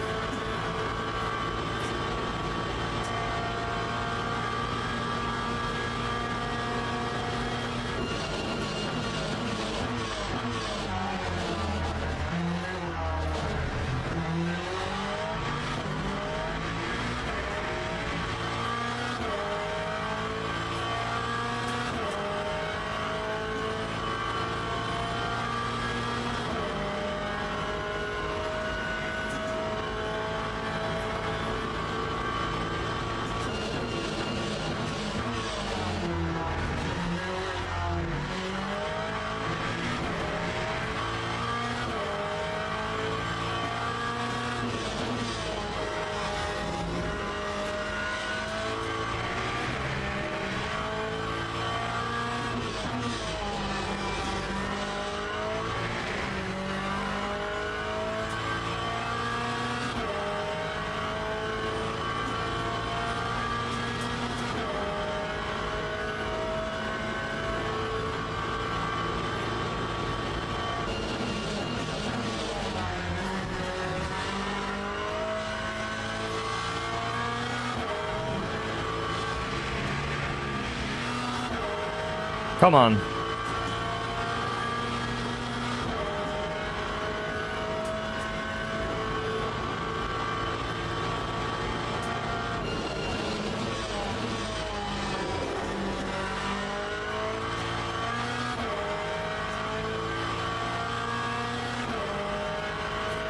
Come on.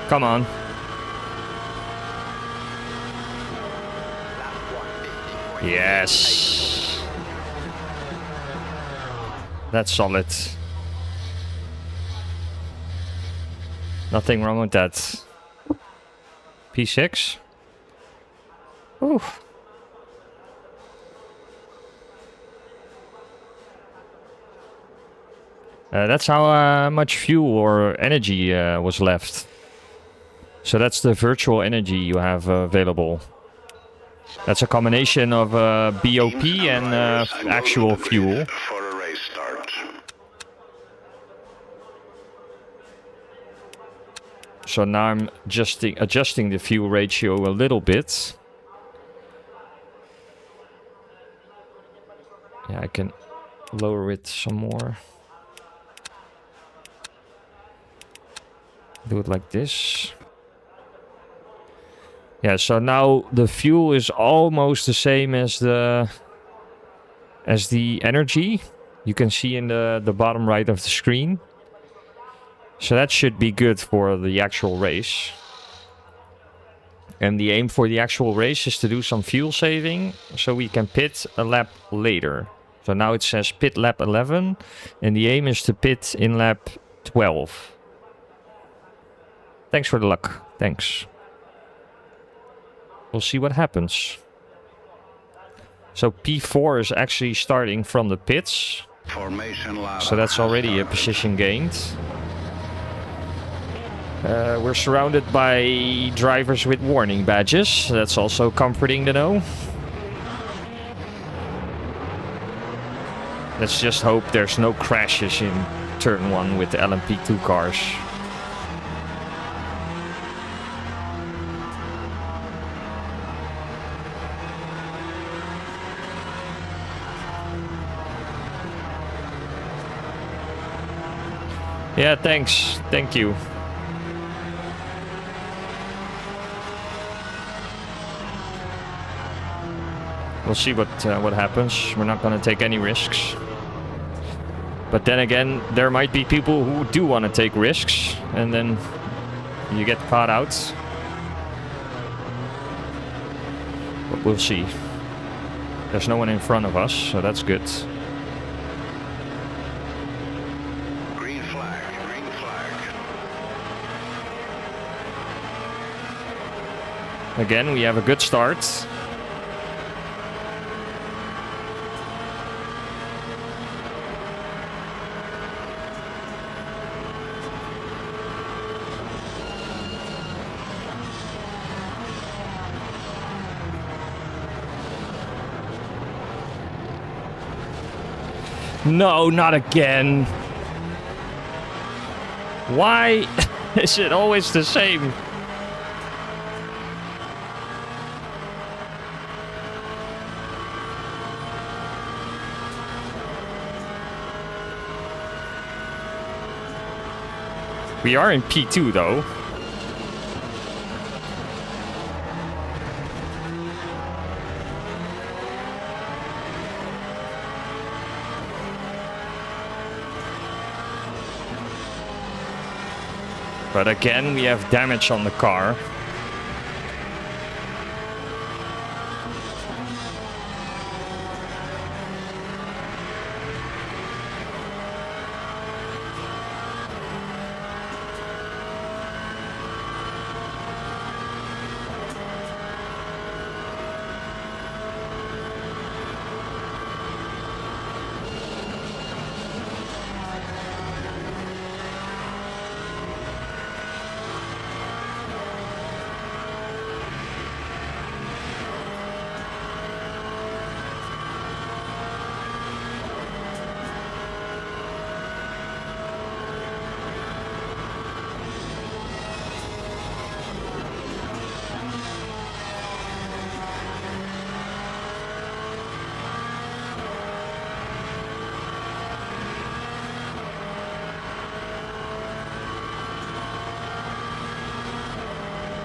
Come on. Yes. That's solid. Nothing wrong with that. P6. Ooh. That's how much fuel or energy was left. So that's the virtual energy you have available. That's a combination of BOP and actual fuel. For a race start. So now I'm adjusting the fuel ratio a little bit. Yeah, I can lower it some more. Do it like this. Yeah, so now the fuel is almost the same as the energy. You can see in the bottom right of the screen. So that should be good for the actual race. And the aim for the actual race is to do some fuel saving so we can pit a lap later. So now it says pit lap 11, and the aim is to pit in lap 12. Thanks for the luck. Thanks. We'll see what happens. So P4 is actually starting from the pits. Formation lap. So that's already a position gained. We're surrounded by drivers with warning badges. That's also comforting to know. Let's just hope there's no crashes in turn 1 with the LMP2 cars. Yeah, thanks. Thank you. We'll see what happens. We're not going to take any risks. But then again, there might be people who do want to take risks, and then you get caught out. But we'll see. There's no one in front of us, so that's good. Green flag, green flag. Again, we have a good start. No, not again. Why is it always the same? We are in P2 though. But again, we have damage on the car.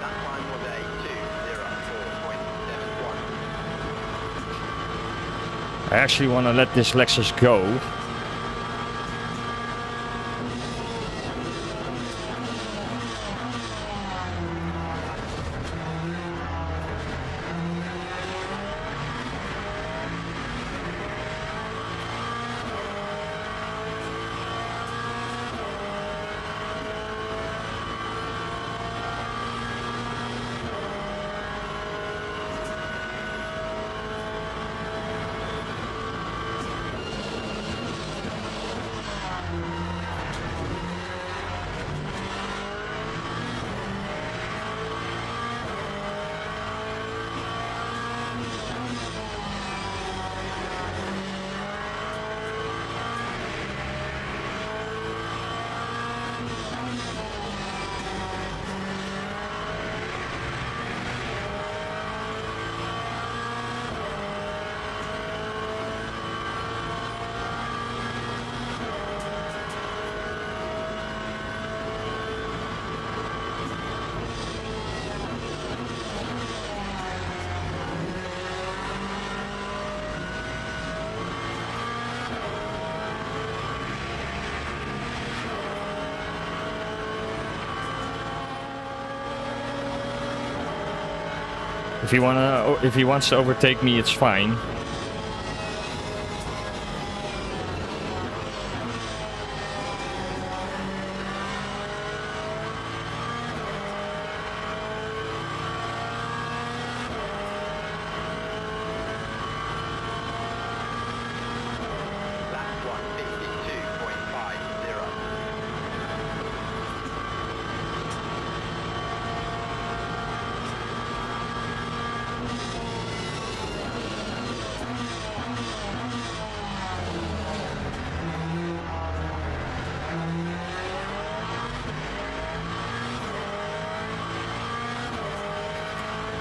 That time was a 2:04.71. I actually want to let this Lexus go. If he wants to overtake me, it's fine.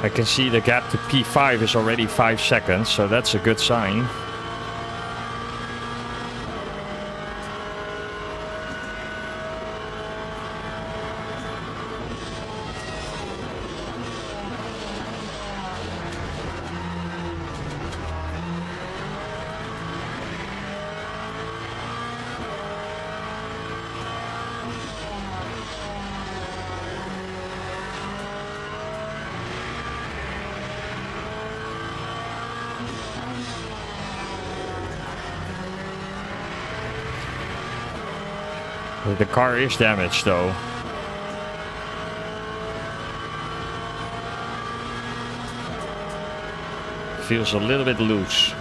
I can see the gap to P5 is already 5 seconds, so that's a good sign. The car is damaged though. Feels a little bit loose.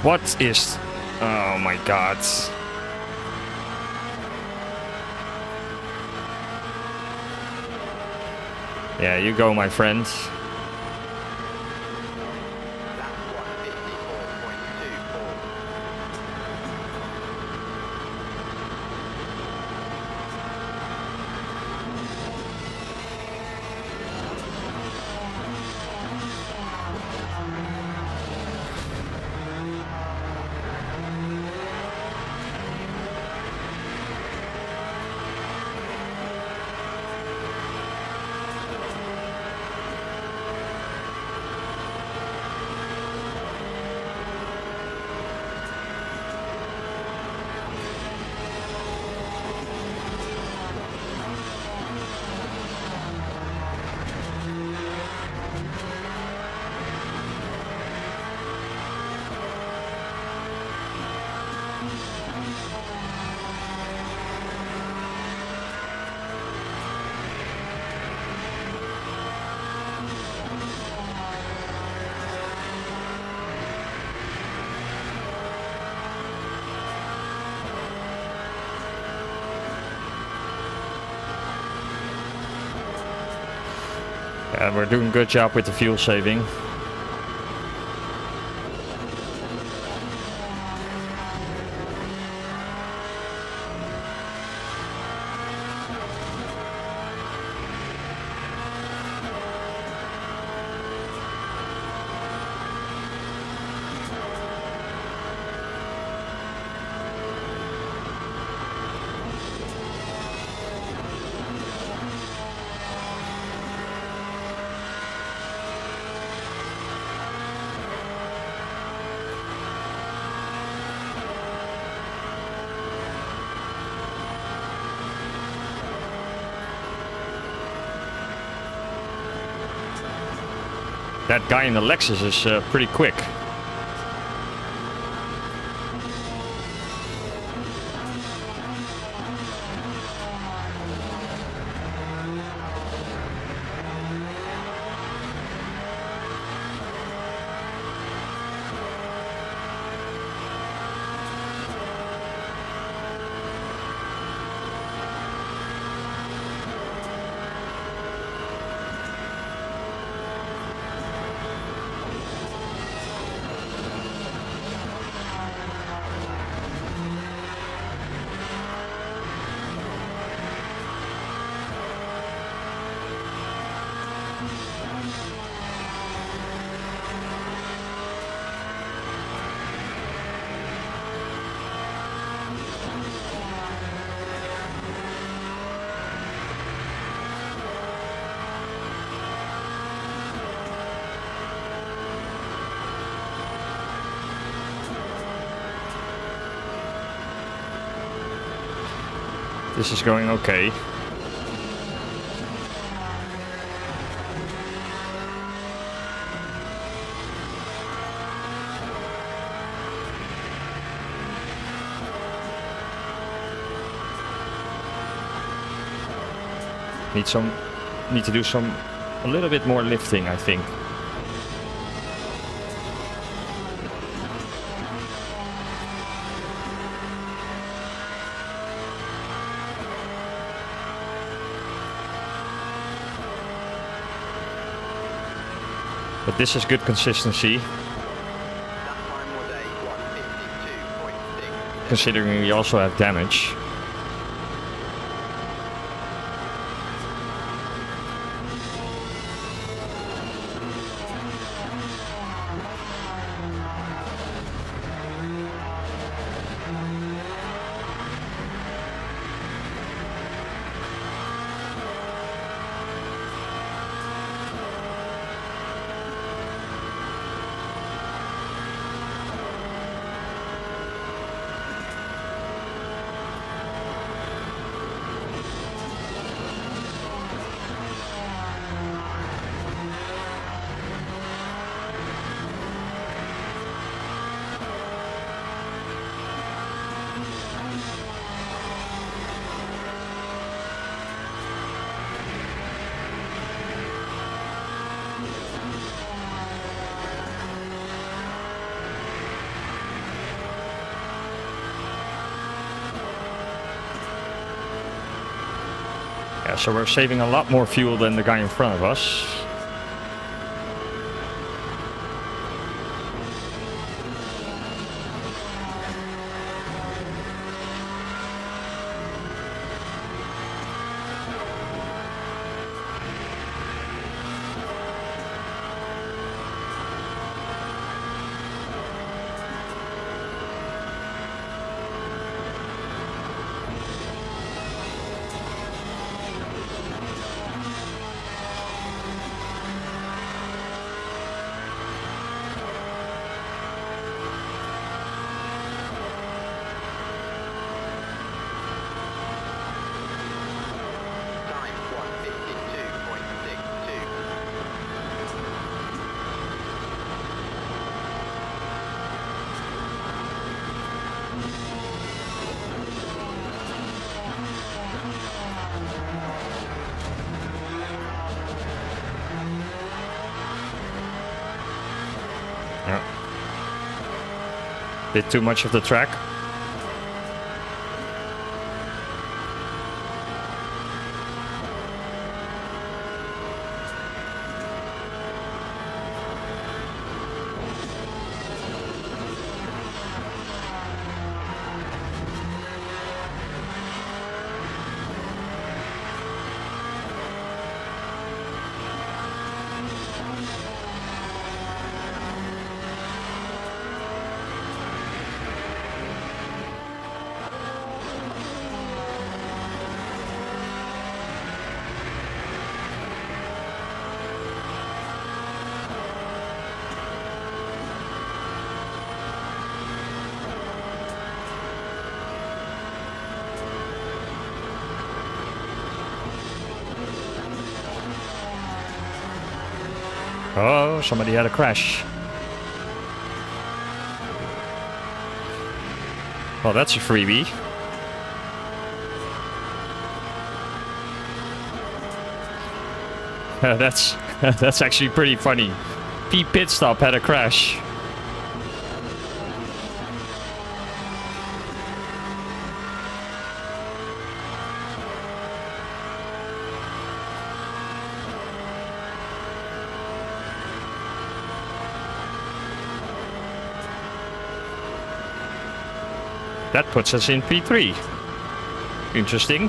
What is... Oh my god. Yeah, you go, my friend. Lap 154.24. Yeah, we're doing a good job with the fuel saving. That guy in the Lexus is pretty quick. This is going okay. Need to do a little bit more lifting, I think. But this is good consistency, That time was a 152.6. considering we also have damage. Yeah, so we're saving a lot more fuel than the guy in front of us. Time 152.62. Yeah. Bit too much of the track. Oh, somebody had a crash. Well, that's a freebie. That's actually pretty funny. P pit stop had a crash. That puts us in P3. Interesting.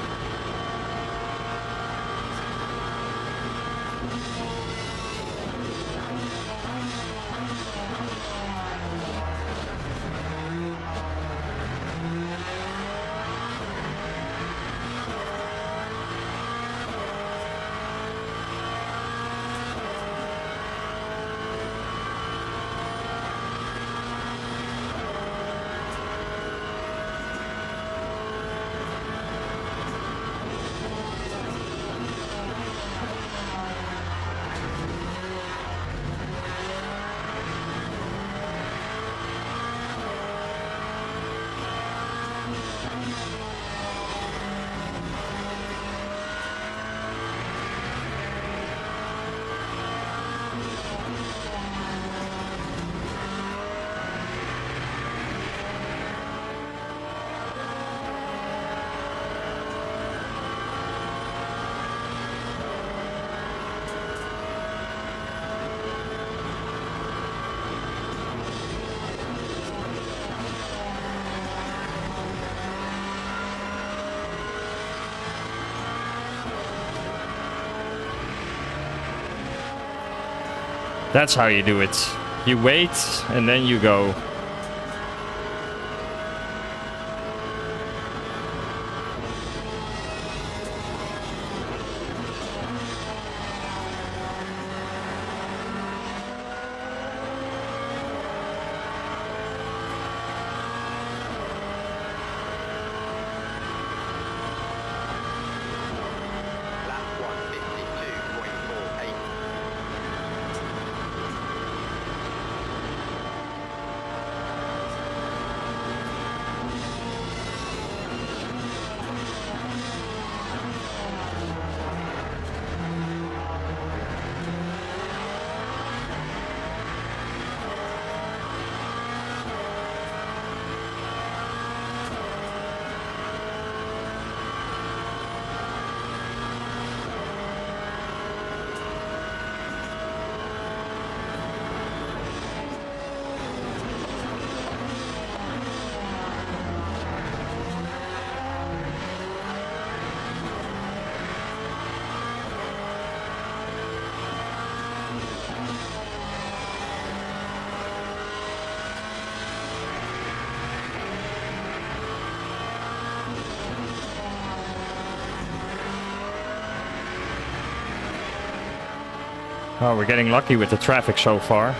That's how you do it. You wait and then you go. Lap 152.48. Oh, we're getting lucky with the traffic so far.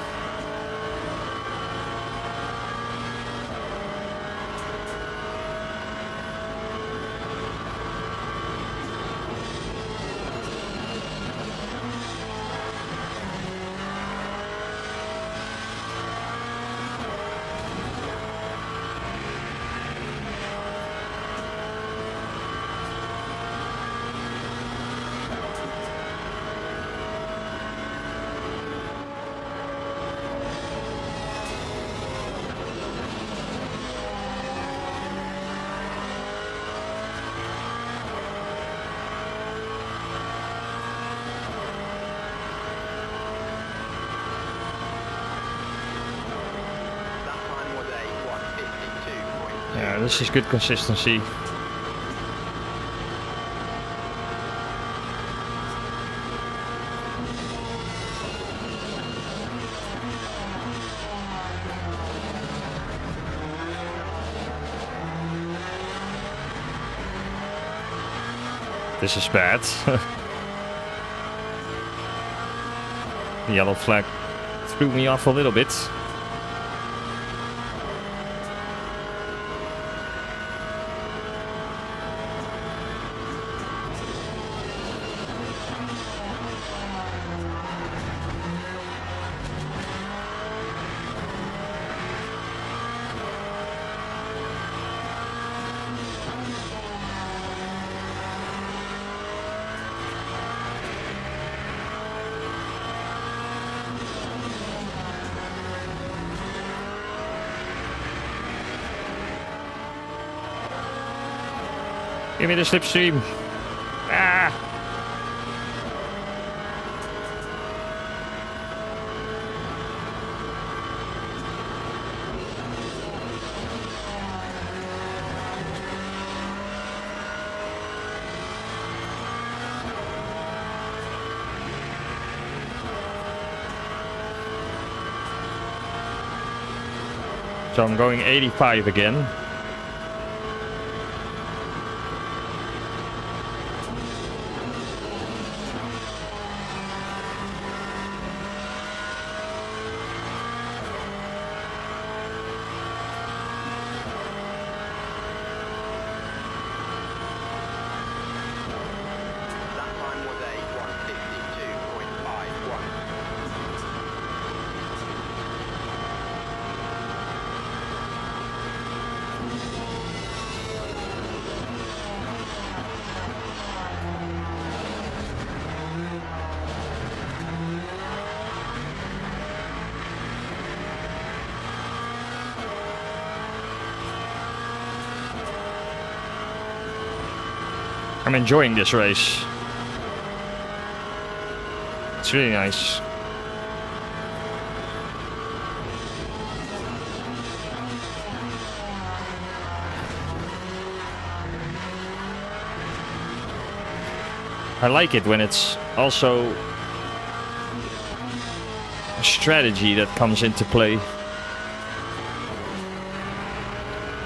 That time was a 152.2. Yeah, this is good consistency. This is bad. The yellow flag threw me off a little bit. Give me the slipstream. Ah! So I'm going 85 again. That time was a 152.51. I'm enjoying this race. It's really nice. I like it when it's also strategy that comes into play.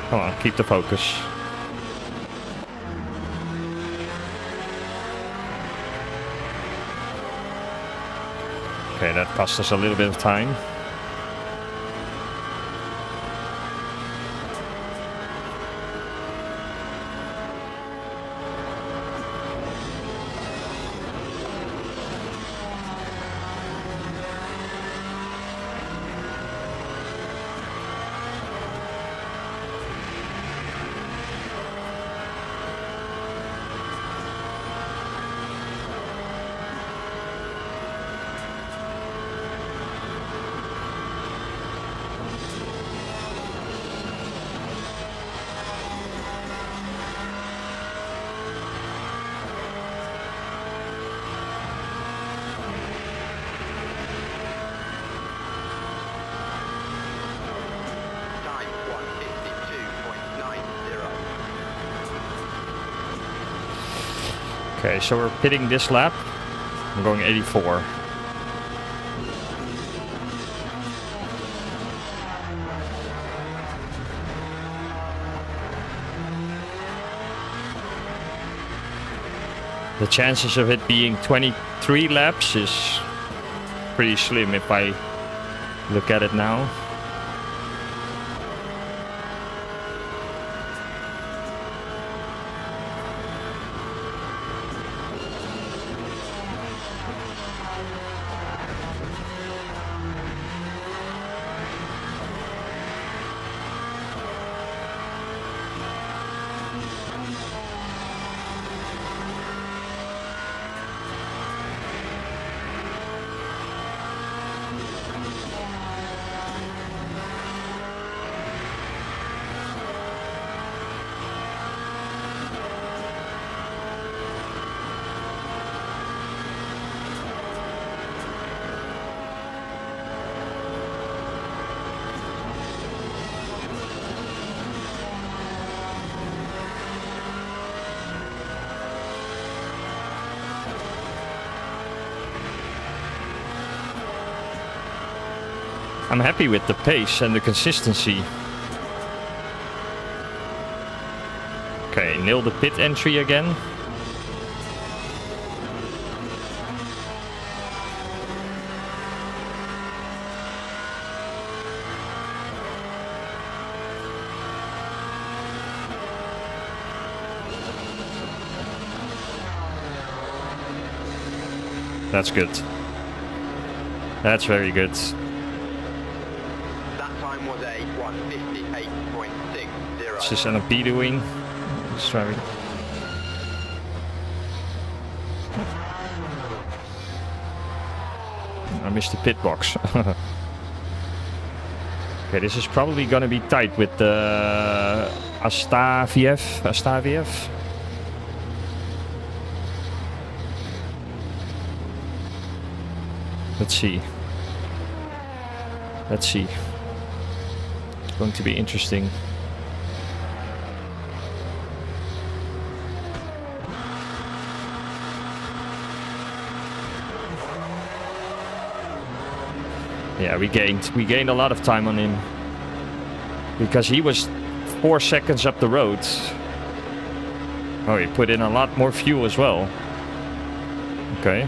Come on, keep the focus. Okay, that cost us a little bit of time. Time 152.90. Okay, so we're pitting this lap. I'm going 84. The chances of it being 23 laps is pretty slim if I look at it now. I'm happy with the pace and the consistency. Okay, nail the pit entry again. That's good. That's very good. That time was a 158.60. What's this NLP doing? Just driving. I missed the pit box. Okay, this is probably gonna be tight with the Astaviev. Let's see. Let's see. It's going to be interesting. Yeah, we gained a lot of time on him because he was 4 seconds up the road. Oh, he put in a lot more fuel as well. Okay.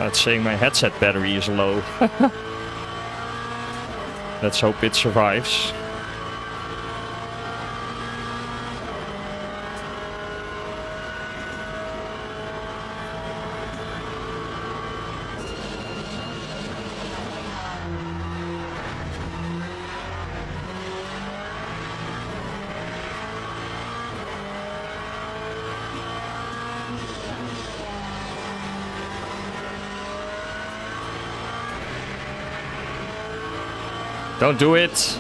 It's saying my headset battery is low. Let's hope it survives. Don't do it.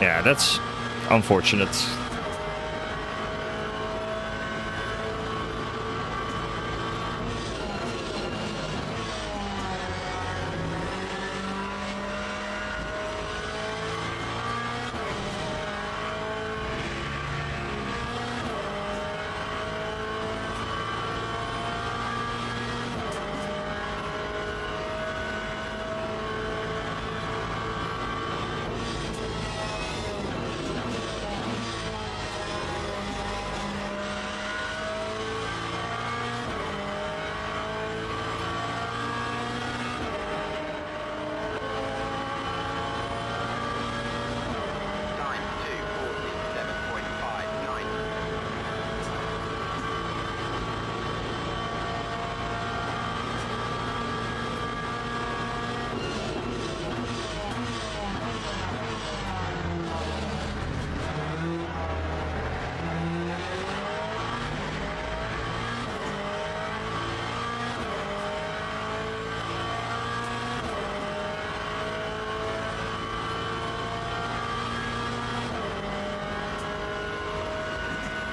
Yeah, that's unfortunate. Time 2:47.59.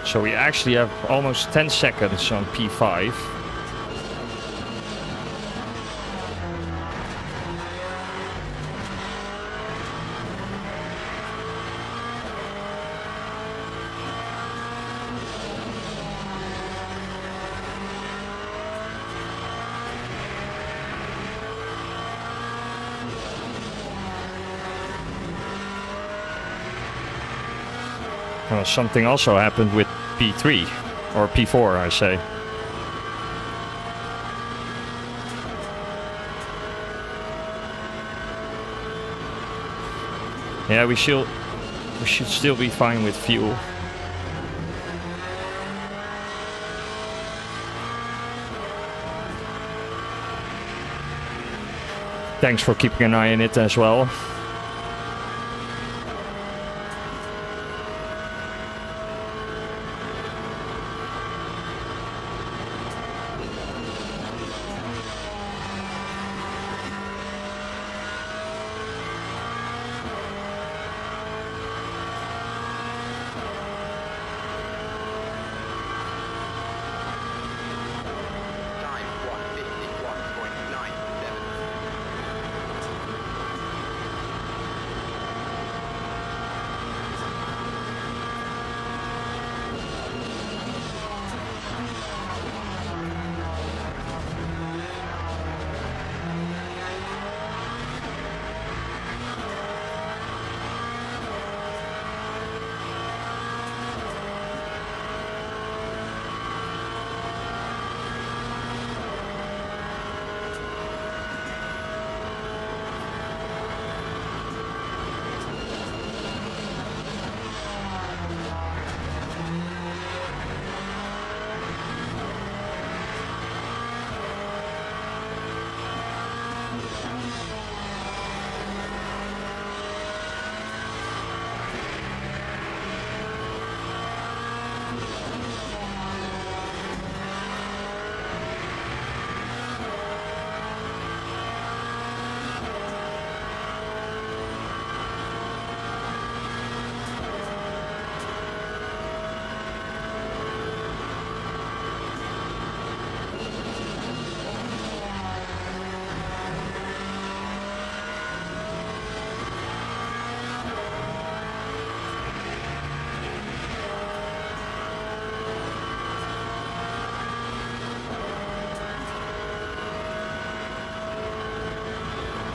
So we actually have almost 10 seconds on P5. Something also happened with P3, or P4 I say. Yeah, we should still be fine with fuel. Thanks for keeping an eye on it as well. Time 1:51.97.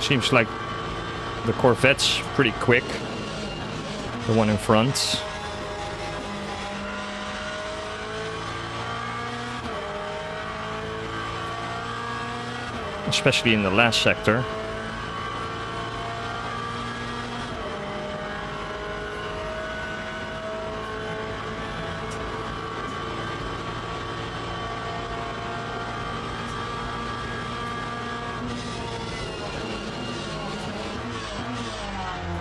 Seems like the Corvette's pretty quick. The one in front. Especially in the last sector.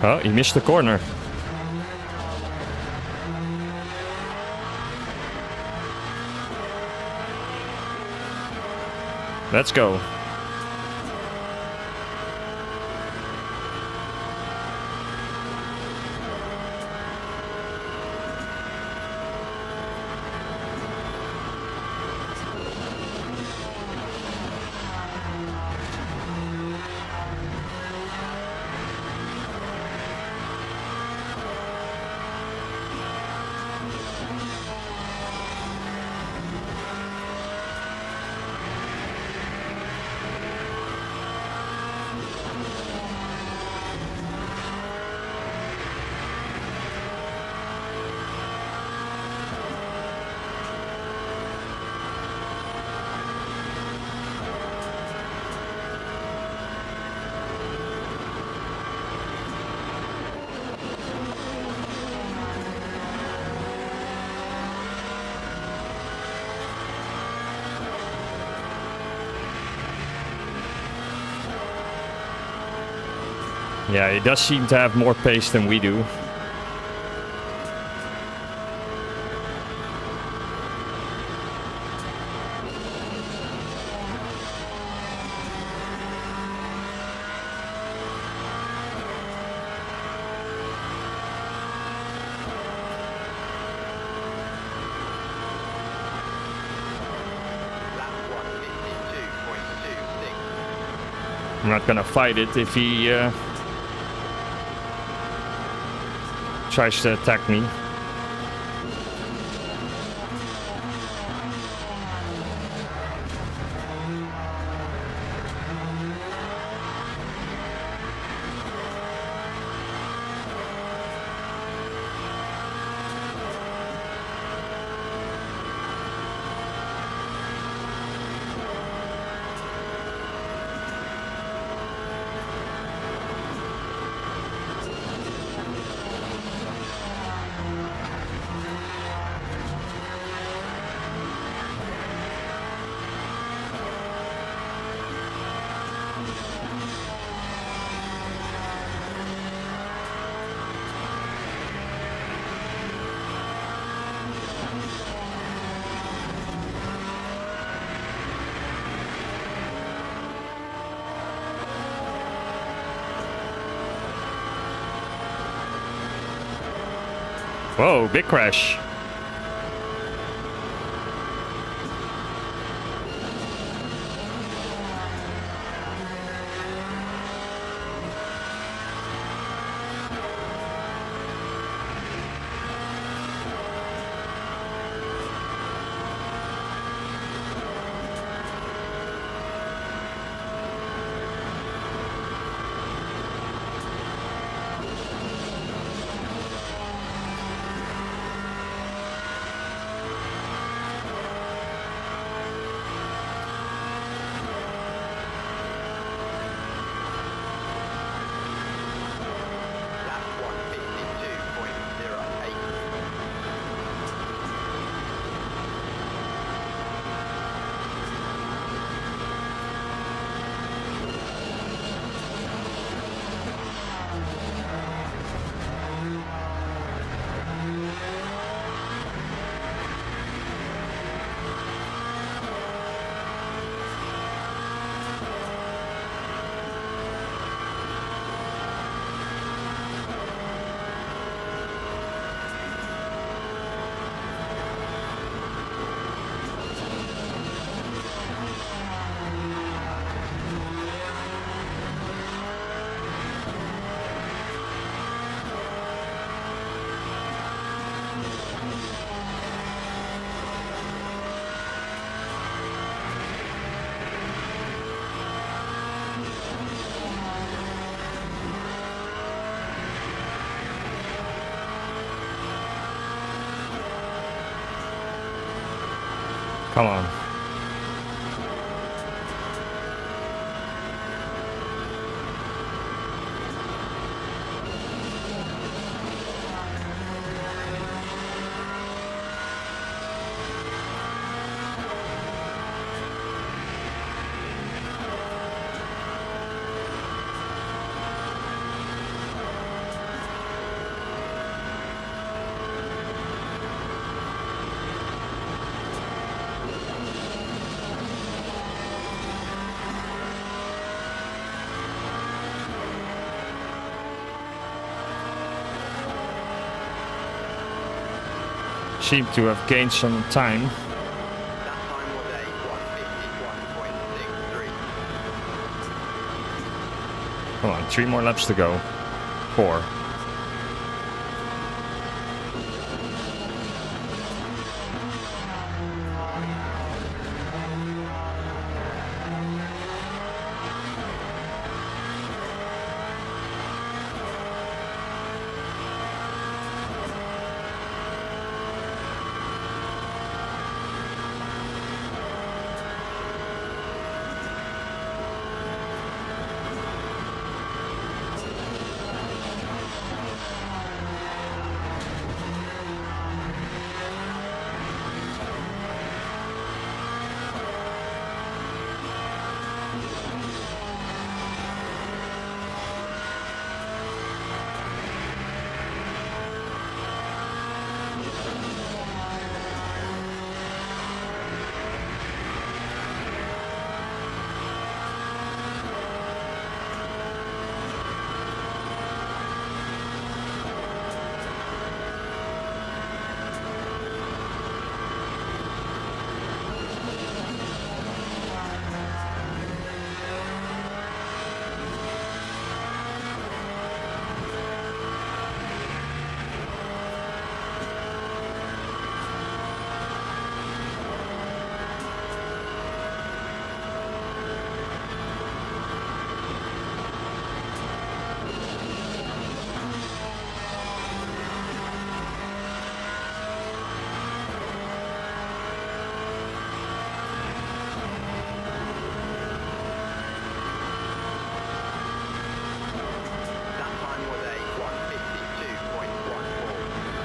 Oh, he missed the corner. Let's go. Yeah, he does seem to have more pace than we do. Lap 152.26. I'm not gonna fight it if he tries to attack me. Whoa, big crash. Lap 152.08. Come on. Seem to have gained some time. That time was a 151.63. Come on, 3 more laps to go. 4.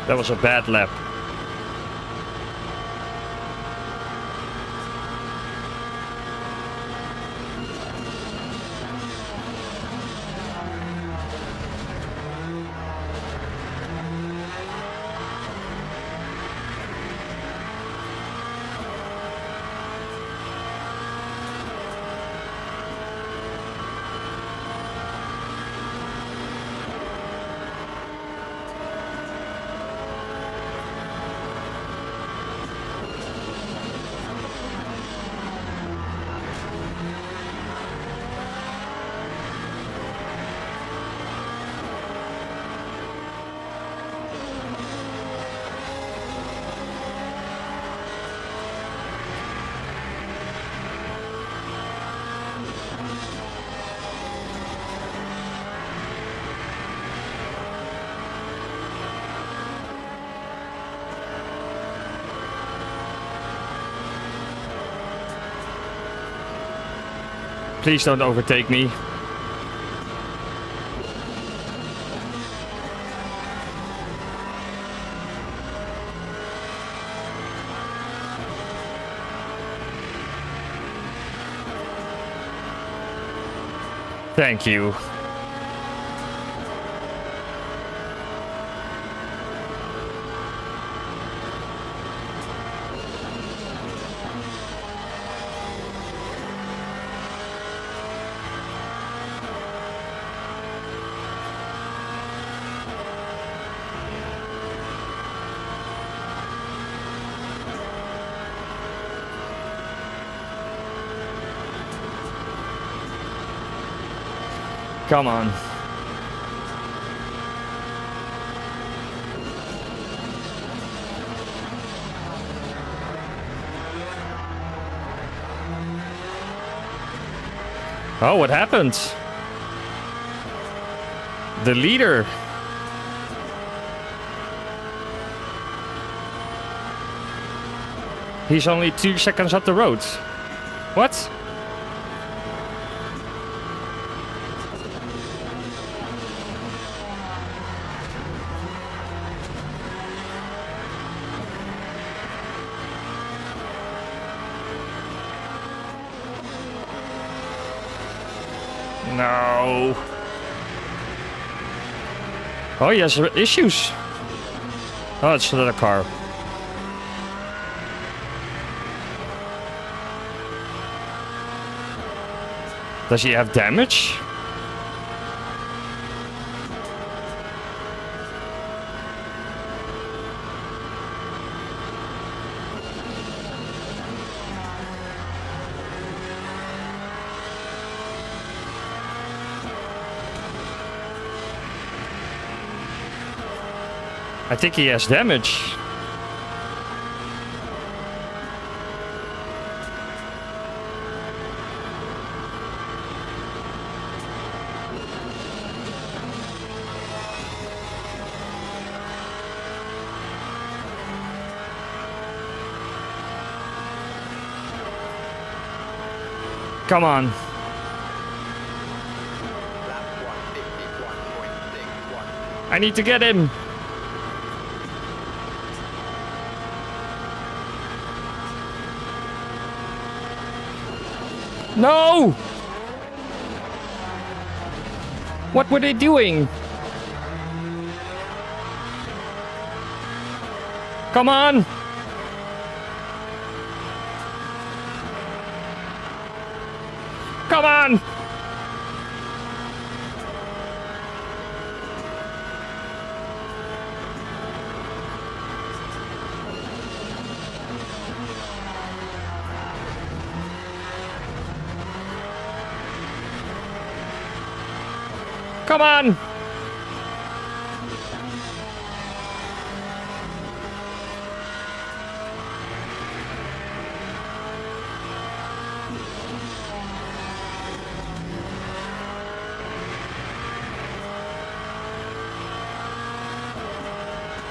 That was a bad lap. Please don't overtake me. Thank you. Come on. Oh, what happened? The leader. He's only 2 seconds up the road. What? No. Oh, he has issues. Oh, it's another car. Does he have damage? I think he has damage. Come on. Lap 151.61. I need to get him. No! What were they doing? Come on! Come on! Come on!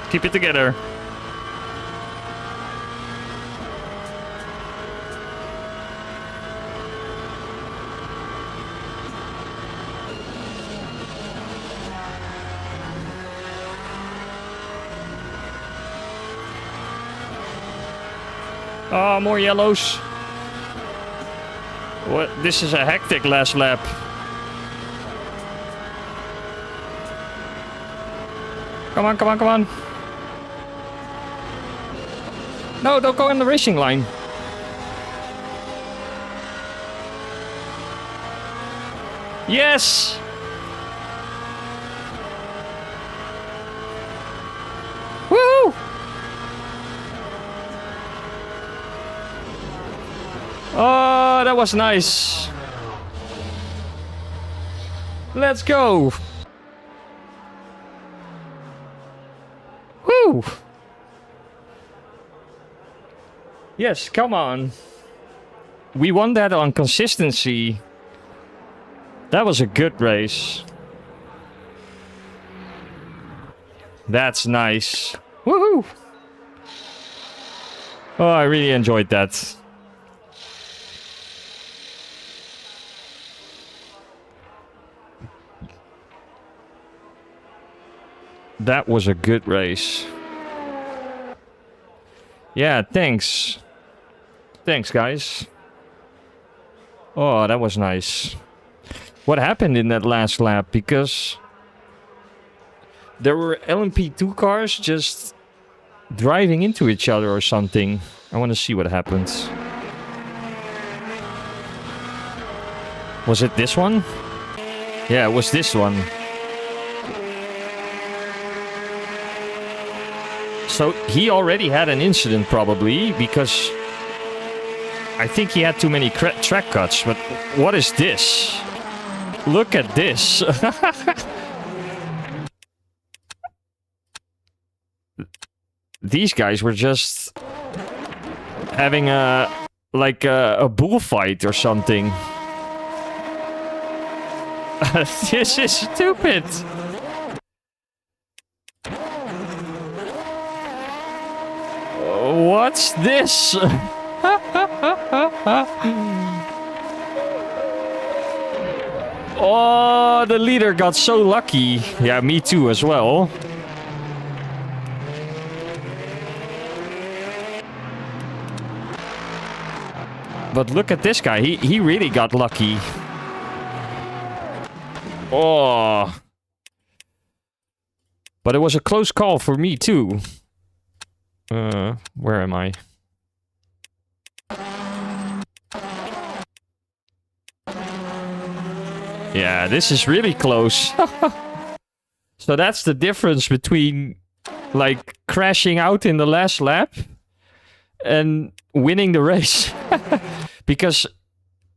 Keep it together. Oh, more yellows. What? This is a hectic last lap. Come on, come on, come on. No, don't go in the racing line. Yes! Woo! Oh, that was nice. Let's go. Woo! Yes, come on. We won that on consistency. That was a good race. That's nice. Woohoo! Oh, I really enjoyed that. That was a good race. Yeah, thanks. Thanks, guys. Oh, that was nice. What happened in that last lap? Because there were LMP2 cars just driving into each other or something. I want to see what happened. Was it this one? Yeah, it was this one. So he already had an incident probably, because I think he had too many track cuts. But what is this? Look at this. These guys were just having a bullfight or something. This is stupid. What's this? Oh, the leader got so lucky. Yeah, me too as well. But look at this guy. He really got lucky. Oh. But it was a close call for me too. Where am I? Yeah, this is really close. So that's the difference between, like, crashing out in the last lap and winning the race. Because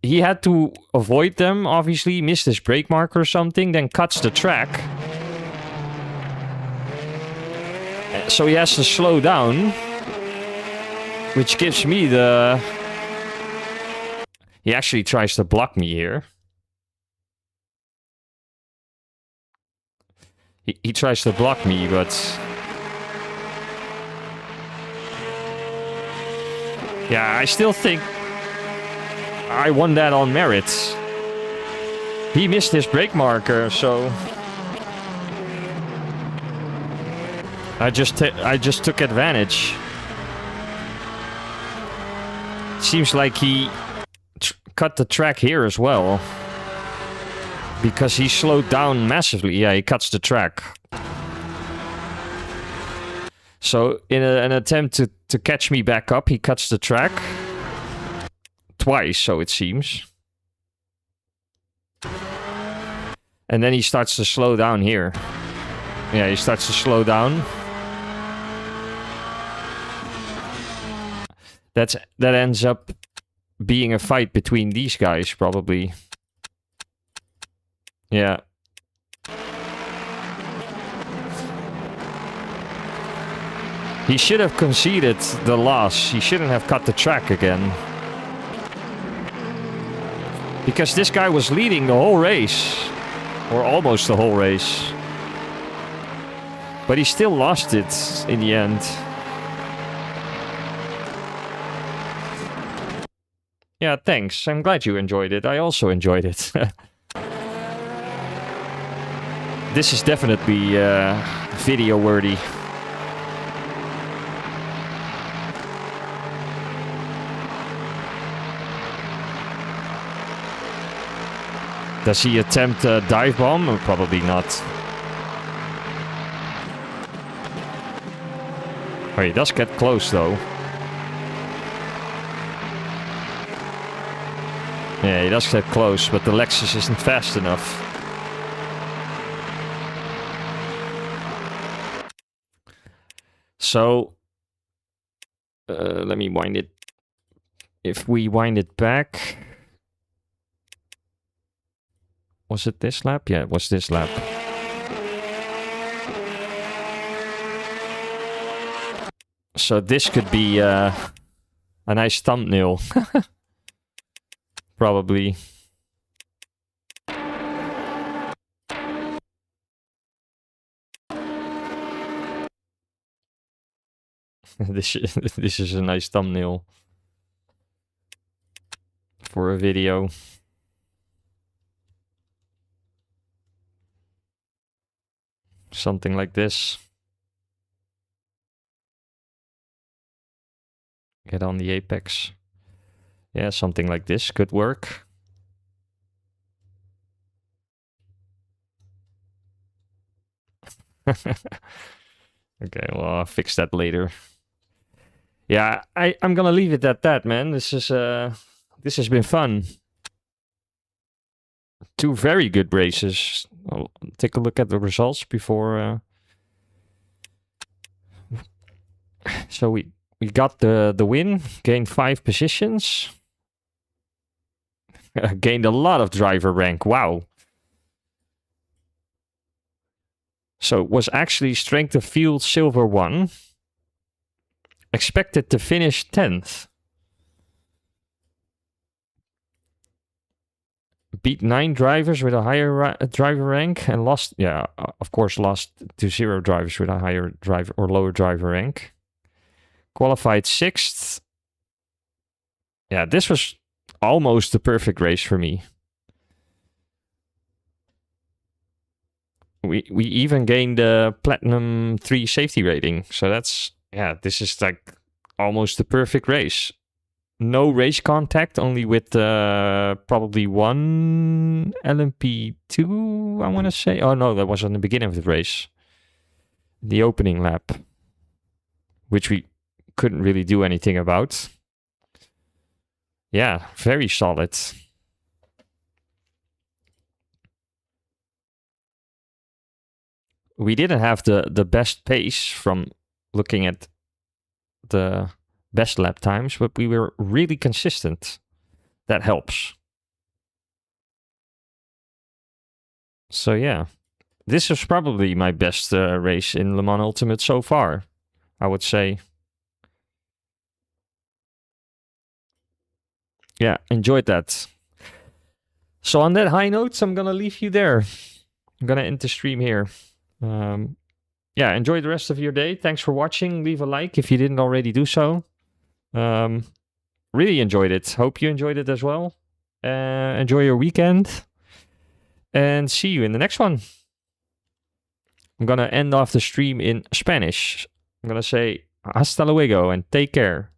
he had to avoid them, obviously, missed his brake marker or something, then cuts the track. So he has to slow down, which gives me the... He actually tries to block me here. He tries to block me, but... Yeah, I still think I won that on merit. He missed his brake marker, so... I just took advantage. Seems like he cut the track here as well. Because he slowed down massively. Yeah, he cuts the track. So in an attempt to catch me back up, he cuts the track. Twice, so it seems. And then he starts to slow down here. Yeah, he starts to slow down. That ends up being a fight between these guys, probably. Yeah. He should have conceded the loss. He shouldn't have cut the track again. Because this guy was leading the whole race. Or almost the whole race. But he still lost it in the end. Yeah, thanks. I'm glad you enjoyed it. I also enjoyed it. This is definitely video worthy. Does he attempt a dive bomb? Or probably not. Oh, he does get close though. Yeah, he does get close, but the Lexus isn't fast enough. So, let me wind it. If we wind it back... Was it this lap? Yeah, it was this lap. So this could be a nice thumbnail. Probably. this is a nice thumbnail for a video. Something like this. Get on the apex. Yeah, something like this could work. Okay, well, I'll fix that later. Yeah, I'm gonna leave it at that, man. This has been fun. 2 very good races. I'll take a look at the results before. So we got the win, gained 5 positions, gained a lot of driver rank. Wow. So it was actually strength of field silver 1. Expected to finish 10th. Beat 9 drivers with a higher driver rank and lost, yeah, of course, lost to 0 drivers with a higher driver or lower driver rank. Qualified 6th. Yeah, this was almost the perfect race for me. We even gained a Platinum 3 safety rating. So that's, yeah, this is like almost the perfect race. No race contact, only with probably 1 LMP2, I want to say. Oh no, that was on the beginning of the race. The opening lap. Which we couldn't really do anything about. Yeah, very solid. We didn't have the best pace from looking at the best lap times, but we were really consistent. That helps. So yeah, this was probably my best race in Le Mans Ultimate so far, I would say. Yeah, enjoyed that. So on that high note, I'm gonna leave you there. I'm gonna end the stream here. Yeah, enjoy the rest of your day. Thanks for watching. Leave a like if you didn't already do so. Really enjoyed it. Hope you enjoyed it as well. Enjoy your weekend. And see you in the next one. I'm gonna end off the stream in Spanish. I'm gonna say hasta luego and take care.